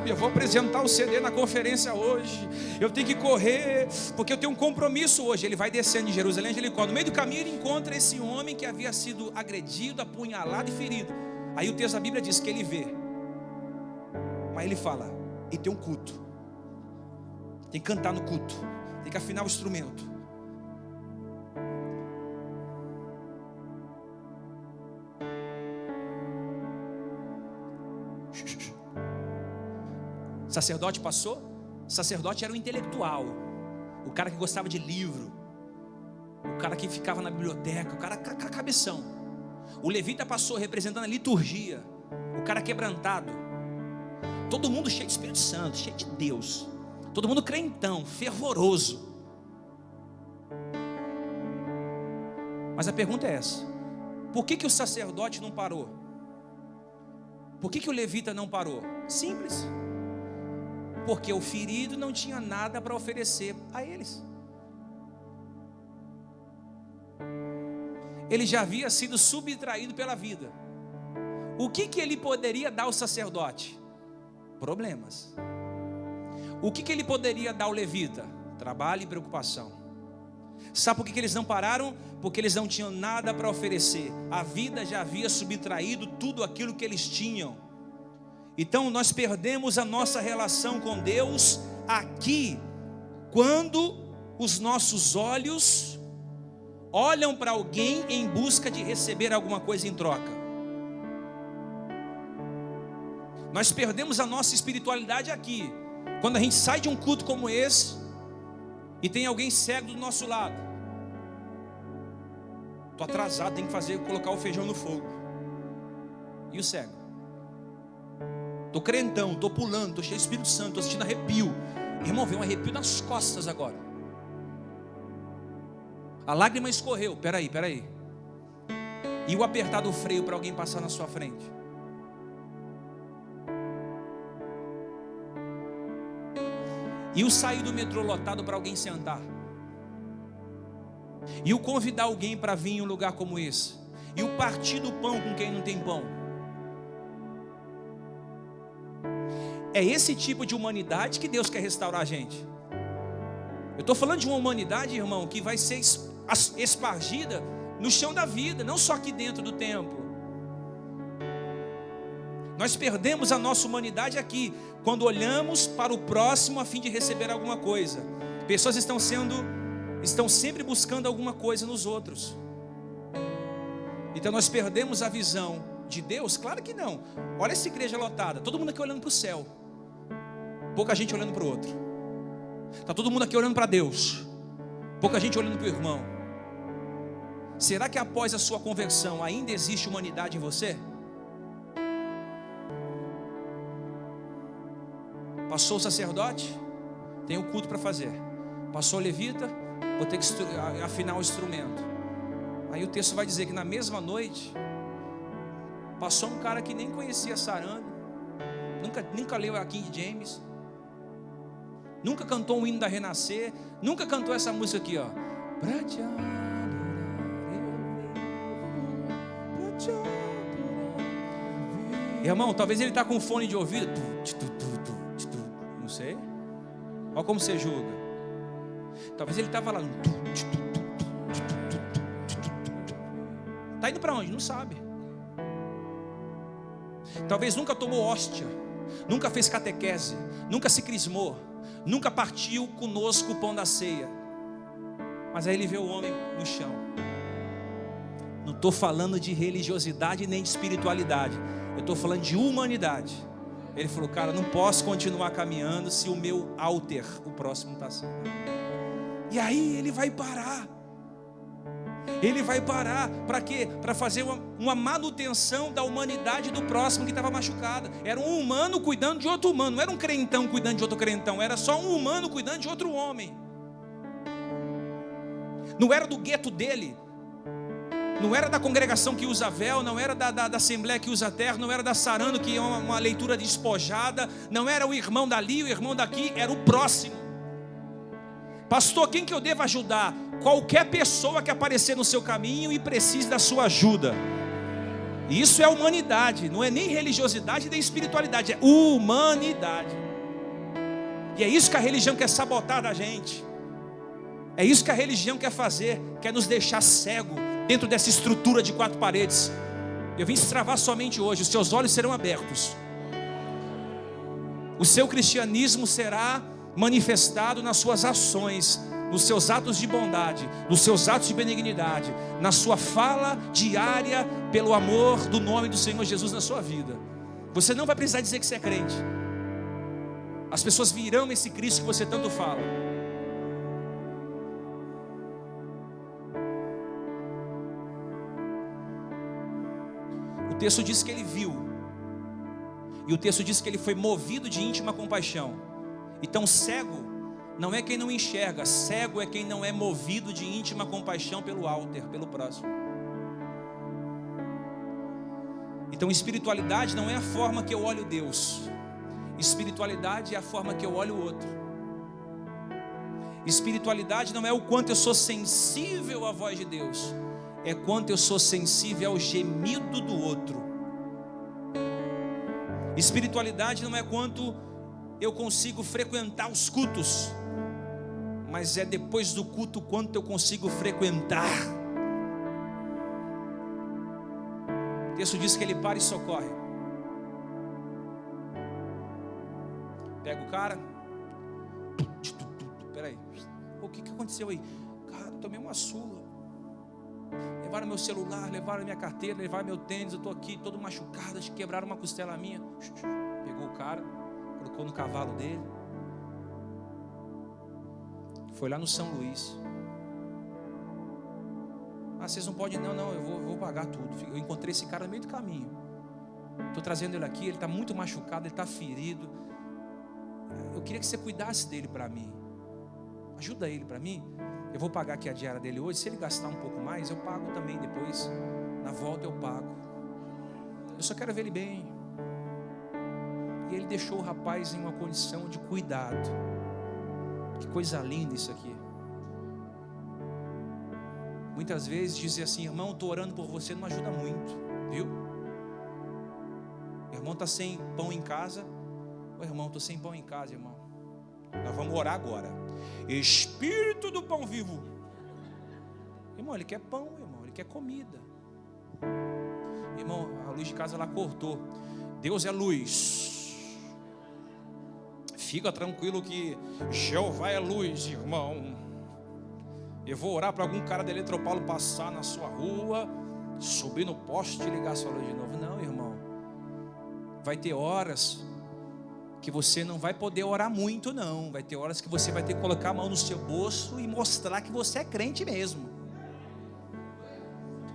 Speaker 1: Eu vou apresentar o CD na conferência hoje. Eu tenho que correr, porque eu tenho um compromisso hoje. Ele vai descendo de Jerusalém, Jericó. No meio do caminho ele encontra esse homem que havia sido agredido, apunhalado e ferido. Aí o texto da Bíblia diz que ele vê, mas ele fala, e tem um culto, tem que cantar no culto, tem que afinar o instrumento. Sacerdote passou. Sacerdote era o intelectual, o cara que gostava de livro, o cara que ficava na biblioteca, o cara cabeção. O levita passou representando a liturgia, o cara quebrantado. Todo mundo cheio de Espírito Santo, cheio de Deus. Todo mundo crentão, fervoroso. Mas a pergunta é essa: por que o sacerdote não parou? Por que o levita não parou? Simples. Porque o ferido não tinha nada para oferecer a eles. Ele já havia sido subtraído pela vida. O que ele poderia dar ao sacerdote? Problemas. O que ele poderia dar ao levita? Trabalho e preocupação. Sabe por que eles não pararam? Porque eles não tinham nada para oferecer. A vida já havia subtraído tudo aquilo que eles tinham. Então nós perdemos a nossa relação com Deus aqui, quando os nossos olhos olham para alguém em busca de receber alguma coisa em troca. Nós perdemos a nossa espiritualidade aqui, quando a gente sai de um culto como esse e tem alguém cego do nosso lado. Estou atrasado, tenho que colocar o feijão no fogo. E o cego? Estou crentão, estou pulando, estou cheio de Espírito Santo, estou sentindo arrepio. Irmão, veio um arrepio nas costas agora. A lágrima escorreu, peraí. E o apertar do freio para alguém passar na sua frente? E o sair do metrô lotado para alguém sentar? E o convidar alguém para vir em um lugar como esse? E o partir do pão com quem não tem pão? É esse tipo de humanidade que Deus quer restaurar a gente. Eu estou falando de uma humanidade, irmão, que vai ser espargida no chão da vida, não só aqui dentro do templo. Nós perdemos a nossa humanidade aqui, quando olhamos para o próximo a fim de receber alguma coisa. Pessoas estão sempre buscando alguma coisa nos outros. Então nós perdemos a visão de Deus? Claro que não. Olha essa igreja lotada, todo mundo aqui olhando para o céu, pouca gente olhando para o outro. Está todo mundo aqui olhando para Deus, pouca gente olhando para o irmão. Será que após a sua conversão ainda existe humanidade em você? Passou o sacerdote, tem o culto para fazer. Passou o levita, vou ter que afinar o instrumento. Aí o texto vai dizer que na mesma noite Passou um cara que nem conhecia sarando, nunca leu a King James, nunca cantou um hino da Renascer, nunca cantou essa música aqui, ó. Pra te adorar, pra te adorar. Irmão, talvez ele está com fone de ouvido, não sei. Olha como você julga. Talvez ele estava lá. Está indo para onde? Não sabe. Talvez nunca tomou hóstia, nunca fez catequese, nunca se crismou, nunca partiu conosco o pão da ceia. Mas aí ele vê o homem no chão. Não estou falando de religiosidade nem de espiritualidade, eu estou falando de humanidade. Ele falou, cara, não posso continuar caminhando se o meu alter, o próximo está assim. E aí ele vai parar. Ele vai parar para quê? Para fazer uma manutenção da humanidade do próximo que estava machucada. Era um humano cuidando de outro humano. Não era um crentão cuidando de outro crentão. Era só um humano cuidando de outro homem. Não era do gueto dele. Não era da congregação que usa véu. Não era da assembleia que usa terra. Não era da sarando que é uma leitura despojada. Não era o irmão dali, o irmão daqui. Era o próximo. Pastor, quem que eu devo ajudar? Qualquer pessoa que aparecer no seu caminho e precise da sua ajuda. Isso é humanidade, não é nem religiosidade nem espiritualidade, é humanidade. E é isso que a religião quer sabotar da gente. É isso que a religião quer fazer, quer nos deixar cego dentro dessa estrutura de 4 paredes. Eu vim destravar somente hoje, os seus olhos serão abertos. O seu cristianismo será manifestado nas suas ações, nos seus atos de bondade, nos seus atos de benignidade, na sua fala diária pelo amor do nome do Senhor Jesus na sua vida. Você não vai precisar dizer que você é crente. As pessoas virão esse Cristo que você tanto fala. O texto diz que ele viu, e o texto diz que ele foi movido de íntima compaixão. Então cego não é quem não enxerga, cego é quem não é movido de íntima compaixão pelo alter, pelo próximo. Então espiritualidade não é a forma que eu olho Deus. Espiritualidade é a forma que eu olho o outro. Espiritualidade não é o quanto eu sou sensível à voz de Deus, é quanto eu sou sensível ao gemido do outro. Espiritualidade não é quanto eu consigo frequentar os cultos, mas é depois do culto quanto eu consigo frequentar. O texto diz que ele para e socorre. Pega o cara. Peraí, o que aconteceu aí? Cara, tomei uma surra. Levaram meu celular, levaram minha carteira, levaram meu tênis. Eu estou aqui todo machucado, acho que quebraram uma costela minha. Pegou o cara, colocou no cavalo dele, foi lá no São Luís. Ah, vocês não podem, não, eu vou pagar tudo. Eu encontrei esse cara no meio do caminho, estou trazendo ele aqui, ele está muito machucado, ele está ferido. Eu queria que você cuidasse dele para mim. Ajuda ele para mim. Eu vou pagar aqui a diária dele hoje. Se ele gastar um pouco mais, eu pago também depois. Na volta eu pago. Eu só quero ver ele bem. E ele deixou o rapaz em uma condição de cuidado. Que coisa linda isso aqui. Muitas vezes dizer assim, irmão, estou orando por você, não ajuda muito, viu? O irmão está sem pão em casa. Ô irmão, estou sem pão em casa, irmão. Nós vamos orar agora. Espírito do pão vivo. Irmão, ele quer pão, irmão, ele quer comida. Irmão, a luz de casa lá cortou. Deus é luz. Fica tranquilo que Jeová é luz, irmão. Eu vou orar para algum cara da Eletropaulo passar na sua rua, subir no poste e ligar a sua luz de novo. Não, irmão. Vai ter horas que você não vai poder orar muito, não. Vai ter horas que você vai ter que colocar a mão no seu bolso e mostrar que você é crente mesmo.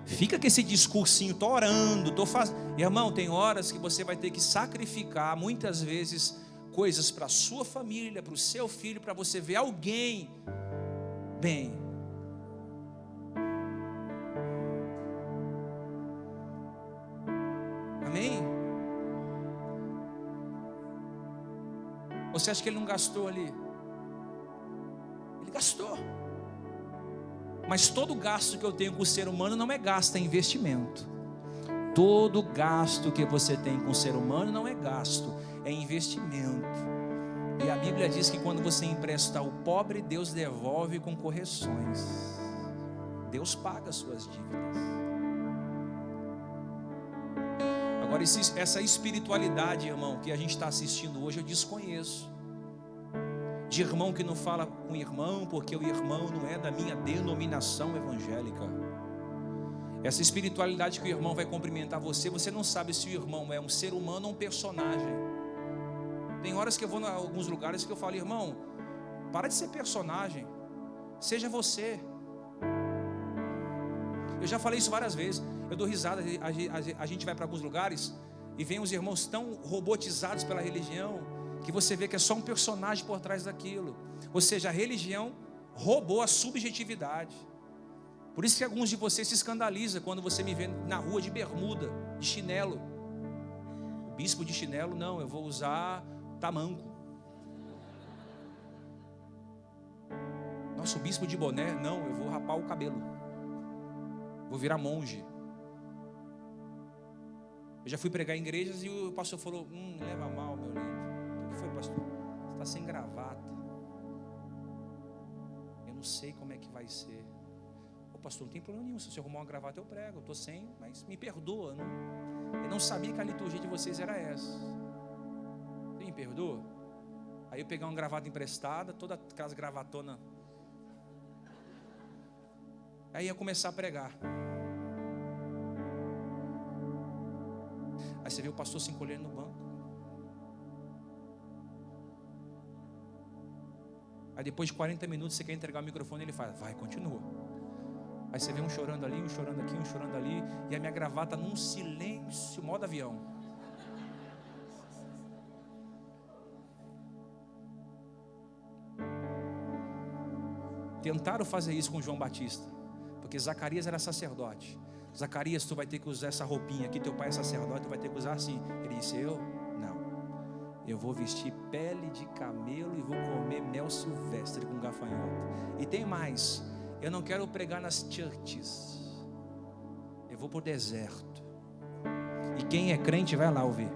Speaker 1: Fica com esse discursinho, estou orando, estou fazendo. Irmão, tem horas que você vai ter que sacrificar, muitas vezes, coisas para a sua família, para o seu filho, para você ver alguém bem. Você acha que ele não gastou ali? Ele gastou. Mas todo gasto que eu tenho com o ser humano não é gasto, é investimento. Todo gasto que você tem com o ser humano não é gasto, é investimento. E a Bíblia diz que quando você empresta ao pobre, Deus devolve com correções. Deus paga as suas dívidas. Agora, essa espiritualidade, irmão, que a gente está assistindo hoje, eu desconheço. De irmão que não fala com irmão, porque o irmão não é da minha denominação evangélica. Essa espiritualidade que o irmão vai cumprimentar você, você não sabe se o irmão é um ser humano ou um personagem. Tem horas que eu vou em alguns lugares que eu falo: irmão, para de ser personagem, seja você. Eu já falei isso várias vezes, eu dou risada. A gente vai para alguns lugares e vem os irmãos tão robotizados pela religião, que você vê que é só um personagem por trás daquilo. Ou seja, a religião roubou a subjetividade. Por isso que alguns de vocês se escandalizam quando você me vê na rua de bermuda, de chinelo. O bispo de chinelo, não, eu vou usar tamanco. Nossa, o bispo de boné, não, eu vou rapar o cabelo. Vou virar monge. Eu já fui pregar em igrejas e o pastor falou: leva mal, meu lindo. O que foi, pastor? Você está sem gravata. Eu não sei como é que vai ser. Ô, pastor, não tem problema nenhum. Se você arrumar uma gravata, eu prego. Eu estou sem, mas me perdoa. Eu não sabia que a liturgia de vocês era essa. Você me perdoa? Aí eu pegar uma gravata emprestada, toda aquelas gravatonas. Aí ia começar a pregar. Aí você vê o pastor se encolhendo no banco. Aí depois de 40 minutos você quer entregar o microfone, ele fala: vai, continua. Aí você vê um chorando ali, um chorando aqui, um chorando ali, e a minha gravata num silêncio, modo avião. Tentaram fazer isso com João Batista, porque Zacarias era sacerdote. Zacarias, tu vai ter que usar essa roupinha aqui, teu pai é sacerdote, tu vai ter que usar assim. Ele disse: eu? Não. Eu vou vestir pele de camelo e vou comer mel silvestre com gafanhoto. E tem mais, eu não quero pregar nas churches. Eu vou para o deserto. E quem é crente vai lá ouvir.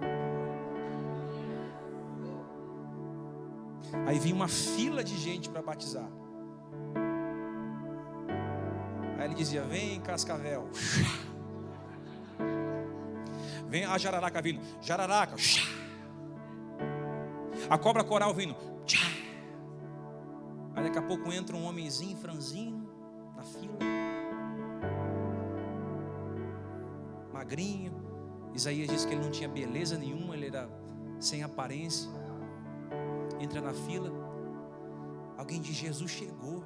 Speaker 1: Aí vinha uma fila de gente para batizar. Aí ele dizia: vem Cascavel. Vem a jararaca vindo. Jararaca. A cobra coral vindo. Aí daqui a pouco entra um homenzinho franzino na fila, magrinho. Isaías disse que ele não tinha beleza nenhuma, ele era sem aparência. Entra na fila. Alguém diz: Jesus chegou.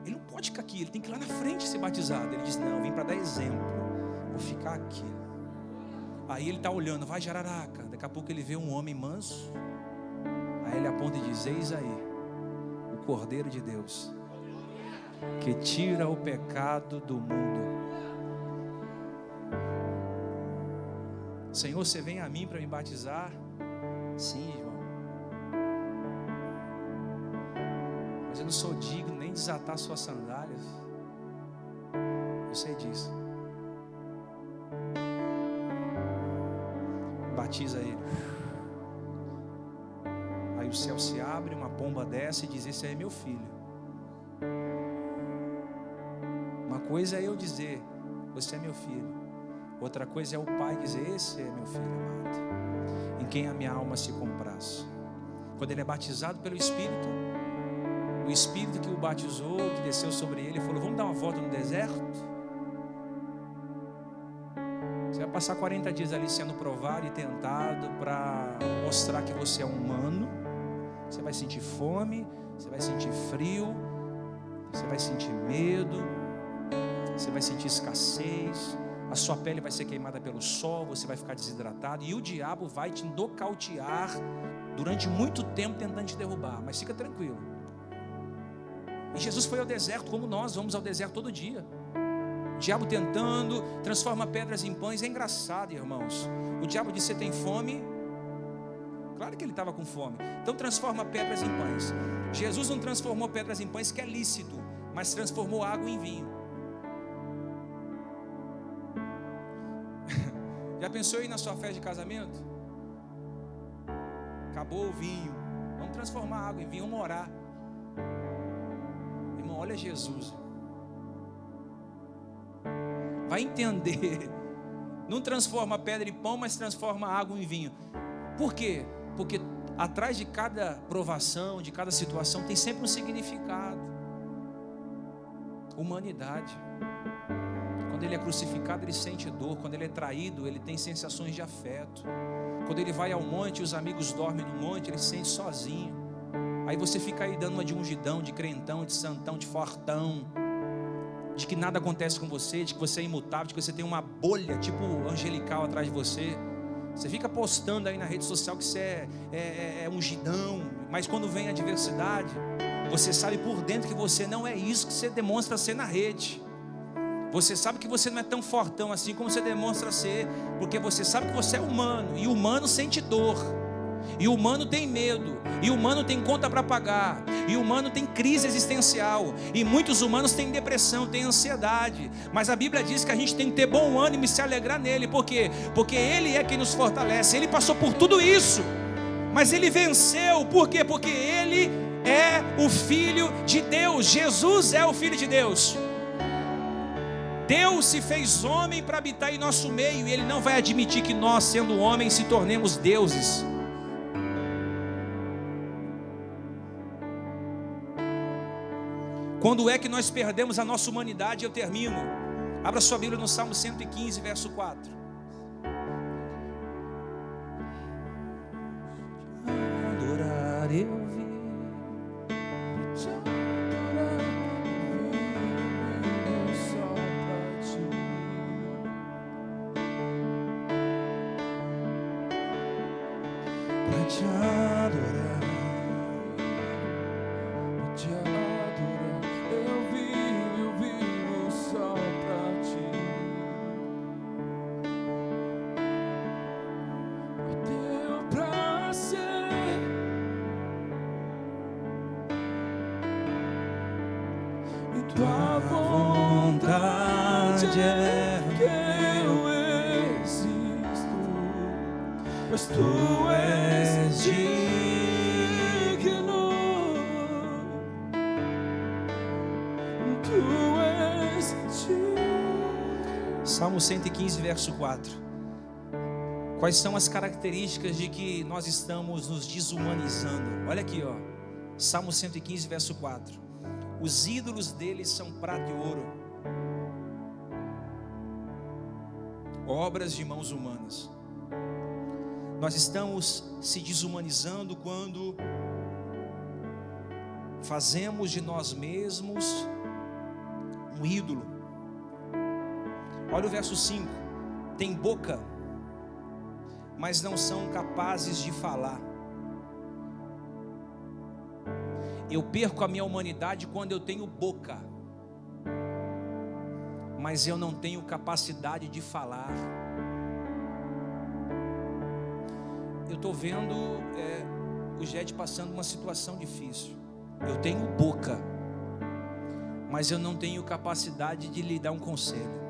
Speaker 1: Ele não pode ficar aqui, ele tem que ir lá na frente ser batizado. Ele diz: não, eu vim para dar exemplo, vou ficar aqui. Aí ele está olhando: vai jararaca. Daqui a pouco ele vê um homem manso. Aí ele aponta e diz: eis aí o Cordeiro de Deus, que tira o pecado do mundo. Senhor, você vem a mim para me batizar? Sim, irmão. Mas eu não sou digno nem de desatar suas sandálias. Eu sei disso. Batiza ele. Aí o céu se abre, uma pomba desce e diz: esse é meu filho. Uma coisa é eu dizer: você é meu filho. Outra coisa é o pai dizer: esse é meu filho amado, em quem a minha alma se compraz. Quando ele é batizado pelo Espírito, o Espírito que o batizou, que desceu sobre ele, falou: vamos dar uma volta no deserto? Você vai passar 40 dias ali sendo provado e tentado para mostrar que você é humano. Você vai sentir fome, você vai sentir frio, você vai sentir medo, você vai sentir escassez, a sua pele vai ser queimada pelo sol, você vai ficar desidratado, e o diabo vai te nocautear durante muito tempo tentando te derrubar. Mas fica tranquilo. E Jesus foi ao deserto como nós vamos ao deserto todo dia. O diabo tentando, transforma pedras em pães. É engraçado, irmãos. O diabo disse: você tem fome? Claro que ele estava com fome. Então transforma pedras em pães. Jesus não transformou pedras em pães, que é lícito, mas transformou água em vinho. Já pensou aí na sua festa de casamento? Acabou o vinho, vamos transformar a água em vinho, vamos orar. Irmão, olha Jesus. Vai entender. Não transforma pedra em pão, mas transforma a água em vinho. Por quê? Porque atrás de cada provação, de cada situação, tem sempre um significado. Humanidade. Quando ele é crucificado, ele sente dor. Quando ele é traído, ele tem sensações de afeto. Quando ele vai ao monte, os amigos dormem no monte, ele se sente sozinho. Aí você fica aí dando uma de ungidão, de crentão, de santão, de fortão, de que nada acontece com você, de que você é imutável, de que você tem uma bolha tipo angelical atrás de você. Você fica postando aí na rede social que você é ungidão, mas quando vem a adversidade, você sabe por dentro que você não é isso que você demonstra ser na rede. Você sabe que você não é tão fortão assim como você demonstra ser, porque você sabe que você é humano, e o humano sente dor, e o humano tem medo, e o humano tem conta para pagar, e o humano tem crise existencial, e muitos humanos têm depressão, têm ansiedade, mas a Bíblia diz que a gente tem que ter bom ânimo e se alegrar nele. Por quê? Porque ele é quem nos fortalece. Ele passou por tudo isso, mas ele venceu. Por quê? Porque ele é o Filho de Deus. Jesus é o Filho de Deus. Deus se fez homem para habitar em nosso meio, e ele não vai admitir que nós, sendo homens, se tornemos deuses. Quando é que nós perdemos a nossa humanidade? Eu termino. Abra sua Bíblia no Salmo 115, verso 4. Adorar eu vi, te adorar eu vi, só pra ti. Pra te adorar, pra te adorar. Tua vontade é que eu existo, pois tu és digno, tu és digno. Salmo 115, verso 4. Quais são as características de que nós estamos nos desumanizando? Olha aqui, ó. Salmo 115, verso 4. Os ídolos deles são prata e ouro, obras de mãos humanas. Nós estamos se desumanizando quando fazemos de nós mesmos um ídolo. Olha o verso 5. Tem boca, mas não são capazes de falar. Eu perco a minha humanidade quando eu tenho boca, mas eu não tenho capacidade de falar. Eu estou vendo o Jet passando uma situação difícil. Eu tenho boca, mas eu não tenho capacidade de lhe dar um conselho.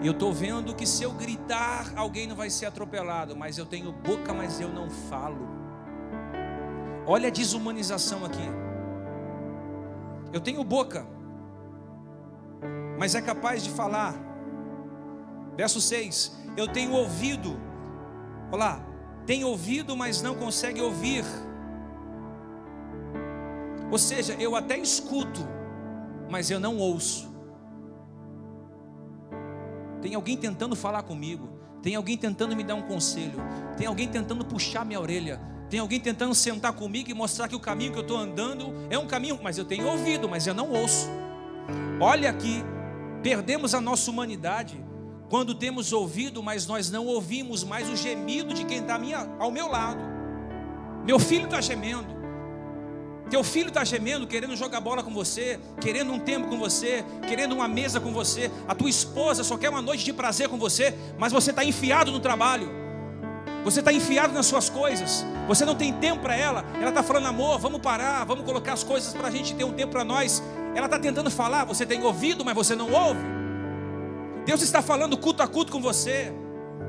Speaker 1: Eu estou vendo que se eu gritar, alguém não vai ser atropelado, mas eu tenho boca, mas eu não falo. Olha a desumanização aqui. Eu tenho boca, mas é capaz de falar. Verso 6. Eu tenho ouvido. Olha lá. Tem ouvido, mas não consegue ouvir. Ou seja, eu até escuto, mas eu não ouço. Tem alguém tentando falar comigo. Tem alguém tentando me dar um conselho. Tem alguém tentando puxar minha orelha. Tem alguém tentando sentar comigo e mostrar que o caminho que eu estou andando é um caminho, mas eu tenho ouvido, mas eu não ouço. Olha aqui, perdemos a nossa humanidade quando temos ouvido, mas nós não ouvimos mais o gemido de quem está ao meu lado. Meu filho está gemendo, Teu filho está gemendo, querendo jogar bola com você, querendo um tempo com você, querendo uma mesa com você. A tua esposa só quer uma noite de prazer com você, mas você está enfiado no trabalho. Você está enfiado nas suas coisas. Você não tem tempo para ela. Ela está falando, amor, vamos parar, vamos colocar as coisas para a gente ter um tempo para nós. Ela está tentando falar, você tem ouvido, mas você não ouve. Deus está falando culto a culto com você.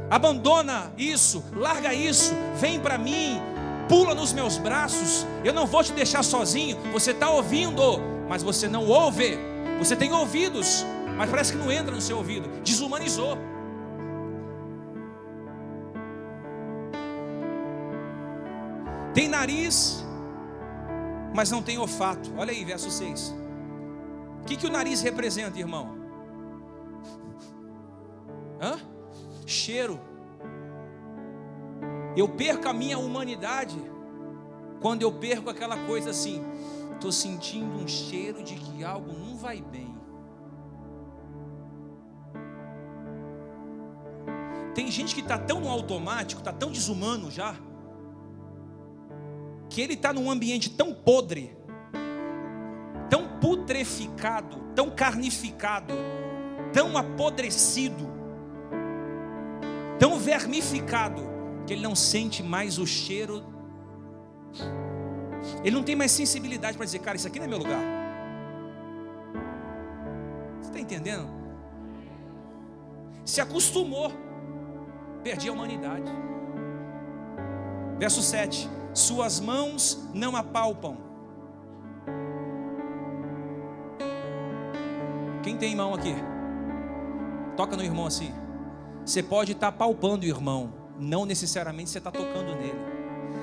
Speaker 1: Abandona isso, larga isso, vem para mim, pula nos meus braços. Eu não vou te deixar sozinho. Você está ouvindo, mas você não ouve. Você tem ouvidos, mas parece que não entra no seu ouvido. Desumanizou. Tem nariz, mas não tem olfato. Olha aí, verso 6. O que o nariz representa, irmão? Cheiro. Eu perco a minha humanidade quando eu perco aquela coisa assim, estou sentindo um cheiro de que algo não vai bem. Tem gente que está tão no automático, está tão desumano já, que ele está num ambiente tão podre, tão putreficado, tão carnificado, tão apodrecido, tão vermificado, que ele não sente mais o cheiro. Ele não tem mais sensibilidade para dizer, cara, isso aqui não é meu lugar. Você está entendendo? Se acostumou, perdi a humanidade. Verso 7. Suas mãos não apalpam. Quem tem mão aqui? Toca no irmão assim. Você pode estar palpando o irmão, não necessariamente você está tocando nele.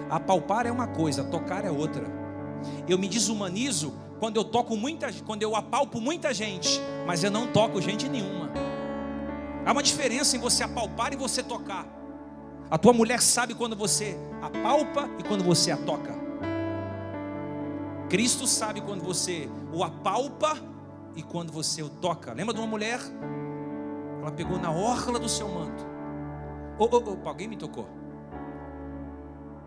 Speaker 1: Apalpar é uma coisa, tocar é outra. Eu me desumanizo quando eu apalpo muita gente, mas eu não toco gente nenhuma. Há uma diferença em você apalpar e você tocar. A tua mulher sabe quando você apalpa e quando você a toca. Cristo sabe quando você o apalpa e quando você o toca. Lembra de uma mulher? Ela pegou na orla do seu manto. Opa, alguém me tocou.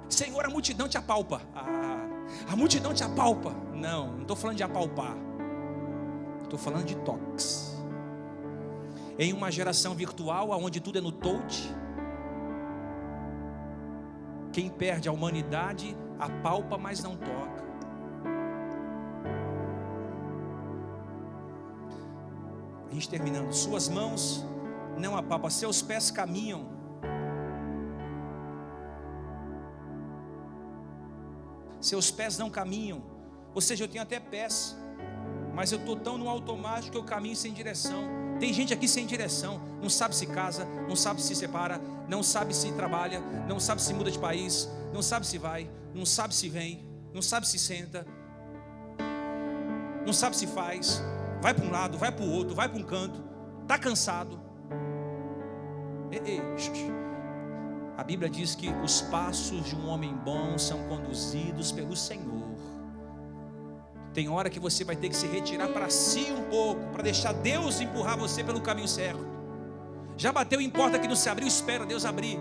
Speaker 1: Senhor, a multidão te apalpa. A multidão te apalpa. Não estou falando de apalpar. Estou falando de toques. Em uma geração virtual, onde tudo é no touch, quem perde a humanidade apalpa, mas não toca. A gente terminando. Suas mãos não apalpam, seus pés caminham. Seus pés não caminham. Ou seja, eu tenho até pés, mas eu estou tão no automático que eu caminho sem direção. Tem gente aqui sem direção, não sabe se casa, não sabe se separa, não sabe se trabalha, não sabe se muda de país, não sabe se vai, não sabe se vem, não sabe se senta, não sabe se faz, vai para um lado, vai para o outro, vai para um canto, está cansado. A Bíblia diz que os passos de um homem bom são conduzidos pelo Senhor. Tem hora que você vai ter que se retirar para si um pouco, para deixar Deus empurrar você pelo caminho certo. Já bateu em porta que não se abriu, espera Deus abrir.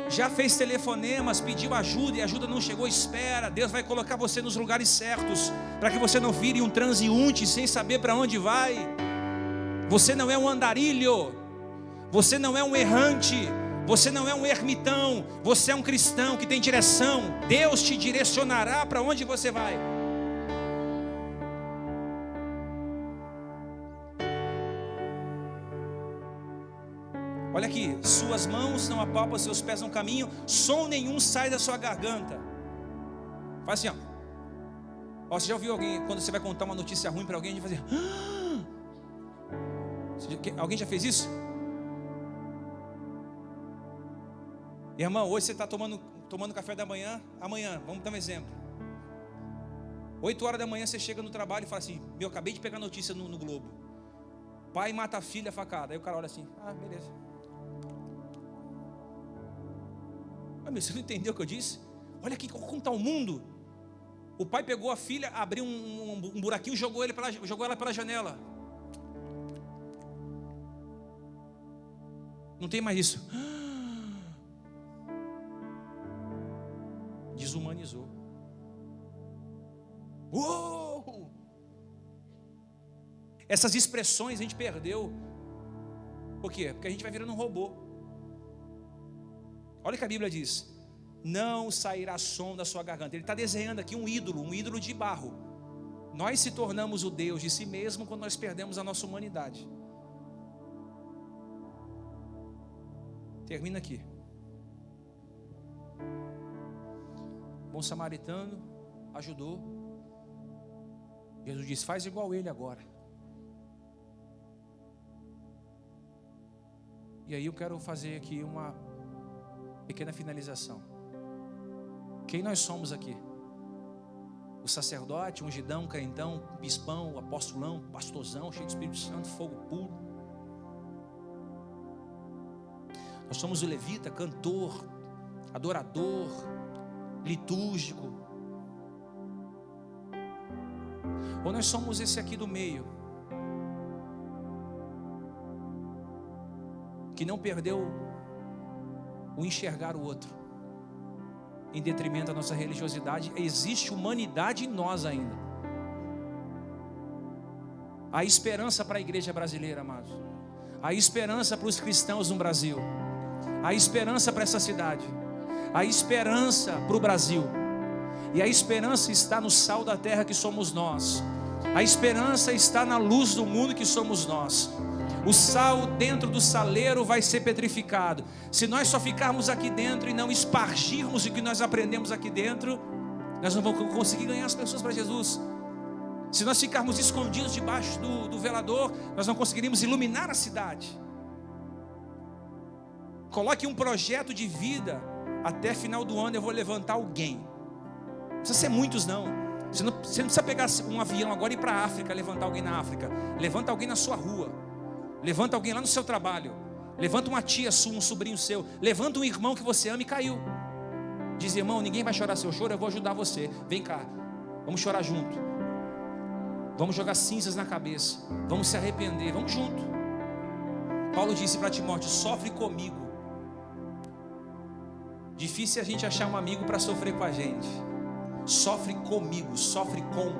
Speaker 1: Já fez telefonemas, pediu ajuda e a ajuda não chegou, espera. Deus vai colocar você nos lugares certos, para que você não vire um transeunte sem saber para onde vai. Você não é um andarilho, você não é um errante, você não é um ermitão, você é um cristão que tem direção. Deus te direcionará para onde você vai. Olha aqui, suas mãos não apalpam, seus pés não caminham, som nenhum sai da sua garganta. Faz assim, ó. Você já ouviu alguém, quando você vai contar uma notícia ruim para alguém, a gente fazer, alguém já fez isso? Irmão, hoje você está tomando café da manhã, amanhã, vamos dar um exemplo. 8 horas da manhã você chega no trabalho e fala assim, eu acabei de pegar notícia no Globo. Pai mata a filha a facada. Aí o cara olha assim, beleza. Você não entendeu o que eu disse? Olha aqui como está o mundo. O pai pegou a filha, abriu um buraquinho, jogou ela pela janela. Não tem mais isso. Desumanizou. Uou! Essas expressões a gente perdeu. Por quê? Porque a gente vai virando um robô. Olha o que a Bíblia diz: não sairá som da sua garganta. Ele está desenhando aqui um ídolo de barro. Nós se tornamos o Deus de si mesmo quando nós perdemos a nossa humanidade. Termina aqui. Bom samaritano ajudou. Jesus disse: faz igual ele agora. E aí eu quero fazer aqui uma pequena finalização. Quem nós somos aqui? O sacerdote, ungidão, crentão, bispão, apostolão, pastorzão, cheio de Espírito Santo, fogo puro. Nós somos o levita, cantor, adorador, litúrgico. Ou nós somos esse aqui do meio, que não perdeu o enxergar o outro, em detrimento da nossa religiosidade. Existe humanidade em nós ainda. Há esperança para a igreja brasileira, amados. Há esperança para os cristãos no Brasil. Há esperança para essa cidade. Há esperança para o Brasil. E a esperança está no sal da terra que somos nós. A esperança está na luz do mundo que somos nós. O sal dentro do saleiro vai ser petrificado. Se nós só ficarmos aqui dentro e não espargirmos o que nós aprendemos aqui dentro, nós não vamos conseguir ganhar as pessoas para Jesus. Se nós ficarmos escondidos debaixo do velador, nós não conseguiríamos iluminar a cidade. Coloque um projeto de vida. Até final do ano eu vou levantar alguém. Não precisa ser muitos não. Você não precisa pegar um avião agora e ir para a África, levantar alguém na África. Levanta alguém na sua rua. Levanta alguém lá no seu trabalho. Levanta uma tia sua, um sobrinho seu. Levanta um irmão que você ama e caiu. Diz: irmão, ninguém vai chorar seu choro, eu vou ajudar você. Vem cá, vamos chorar junto. Vamos jogar cinzas na cabeça. Vamos se arrepender, vamos junto. Paulo disse para Timóteo: sofre comigo. Difícil é a gente achar um amigo para sofrer com a gente. Sofre comigo, sofre com.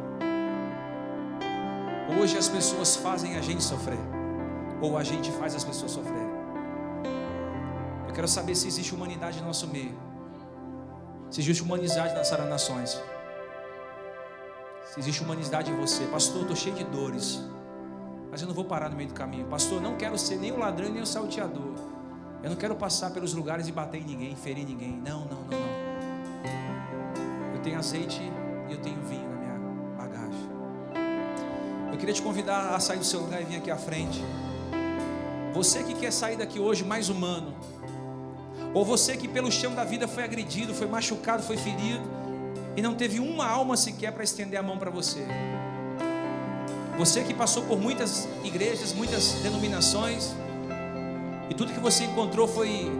Speaker 1: Hoje as pessoas fazem a gente sofrer, ou a gente faz as pessoas sofrerem. Eu quero saber se existe humanidade no nosso meio. Se existe humanidade nas nações. Se existe humanidade em você. Pastor, eu estou cheio de dores, mas eu não vou parar no meio do caminho. Pastor, eu não quero ser nem o ladrão nem o salteador. Eu não quero passar pelos lugares e bater em ninguém, ferir ninguém. Não. Eu tenho azeite e eu tenho vinho na minha bagagem. Eu queria te convidar a sair do seu lugar e vir aqui à frente. Você que quer sair daqui hoje mais humano, ou você que pelo chão da vida foi agredido, foi machucado, foi ferido, e não teve uma alma sequer para estender a mão para você. Você que passou por muitas igrejas, muitas denominações, e tudo que você encontrou foi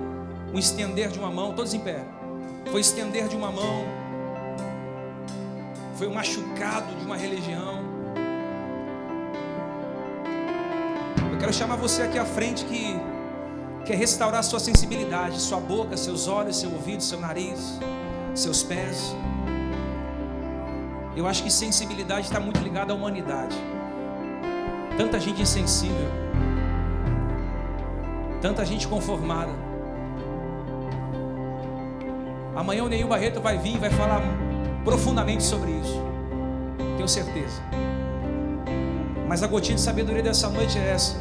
Speaker 1: um estender de uma mão. Todos em pé. Foi estender de uma mão. Foi um machucado de uma religião. Eu quero chamar você aqui à frente que quer restaurar sua sensibilidade, sua boca, seus olhos, seu ouvido, seu nariz, seus pés. Eu acho que sensibilidade está muito ligada à humanidade. Tanta gente insensível, tanta gente conformada. Amanhã o Neil Barreto vai vir e vai falar profundamente sobre isso, tenho certeza. Mas a gotinha de sabedoria dessa noite é essa: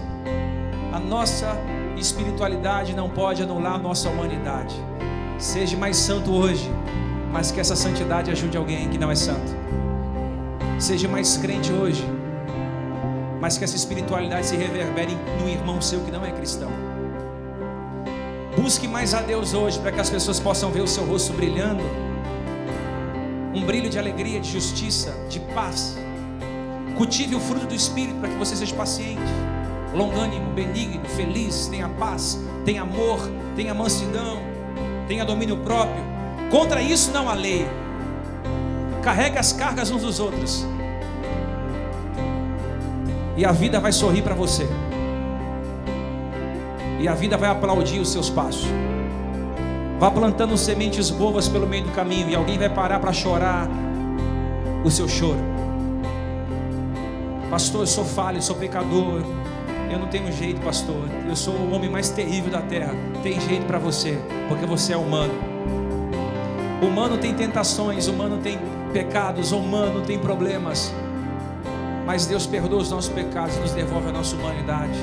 Speaker 1: a nossa espiritualidade não pode anular a nossa humanidade. Seja mais santo hoje, mas que essa santidade ajude alguém que não é santo. Seja mais crente hoje, mas que essa espiritualidade se reverbere no irmão seu que não é cristão. Busque mais a Deus hoje, para que as pessoas possam ver o seu rosto brilhando, um brilho de alegria, de justiça, de paz. Cultive o fruto do Espírito para que você seja paciente, longânimo, benigno, feliz, tenha paz, tenha amor, tenha mansidão, tenha domínio próprio. Contra isso não há lei. Carregue as cargas uns dos outros, e a vida vai sorrir para você, e a vida vai aplaudir os seus passos. Vá plantando sementes boas pelo meio do caminho, e alguém vai parar para chorar o seu choro. Pastor, eu sou falho, eu sou pecador. Eu não tenho jeito, pastor. Eu sou o homem mais terrível da terra. Tem jeito para você, porque você é humano. Humano tem tentações, humano tem pecados, humano tem problemas. Mas Deus perdoa os nossos pecados e nos devolve a nossa humanidade.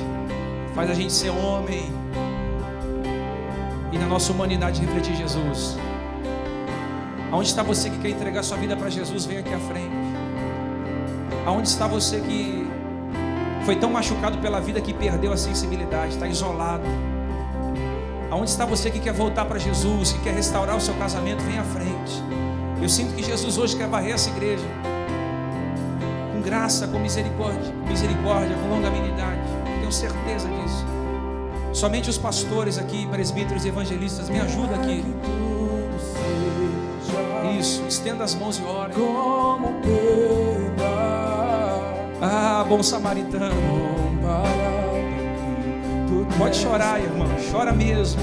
Speaker 1: Faz a gente ser homem e na nossa humanidade refletir Jesus. Aonde está você que quer entregar sua vida para Jesus? Vem aqui à frente. Aonde está você que foi tão machucado pela vida que perdeu a sensibilidade, está isolado? Aonde está você que quer voltar para Jesus, que quer restaurar o seu casamento? Vem à frente. Eu sinto que Jesus hoje quer varrer essa igreja com graça, com misericórdia, com longanimidade. Tenho certeza disso. Somente os pastores aqui, presbíteros e evangelistas, me ajudam aqui. Isso, estenda as mãos e ore. Ah, bom samaritano. Pode chorar, irmão, chora mesmo.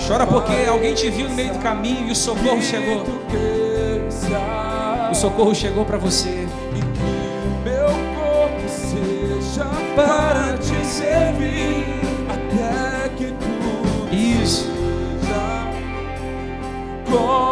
Speaker 1: Chora porque alguém te viu no meio do caminho e o socorro chegou. O socorro chegou para você.
Speaker 2: E que meu corpo seja para te servir até que tudo
Speaker 1: isso
Speaker 2: seja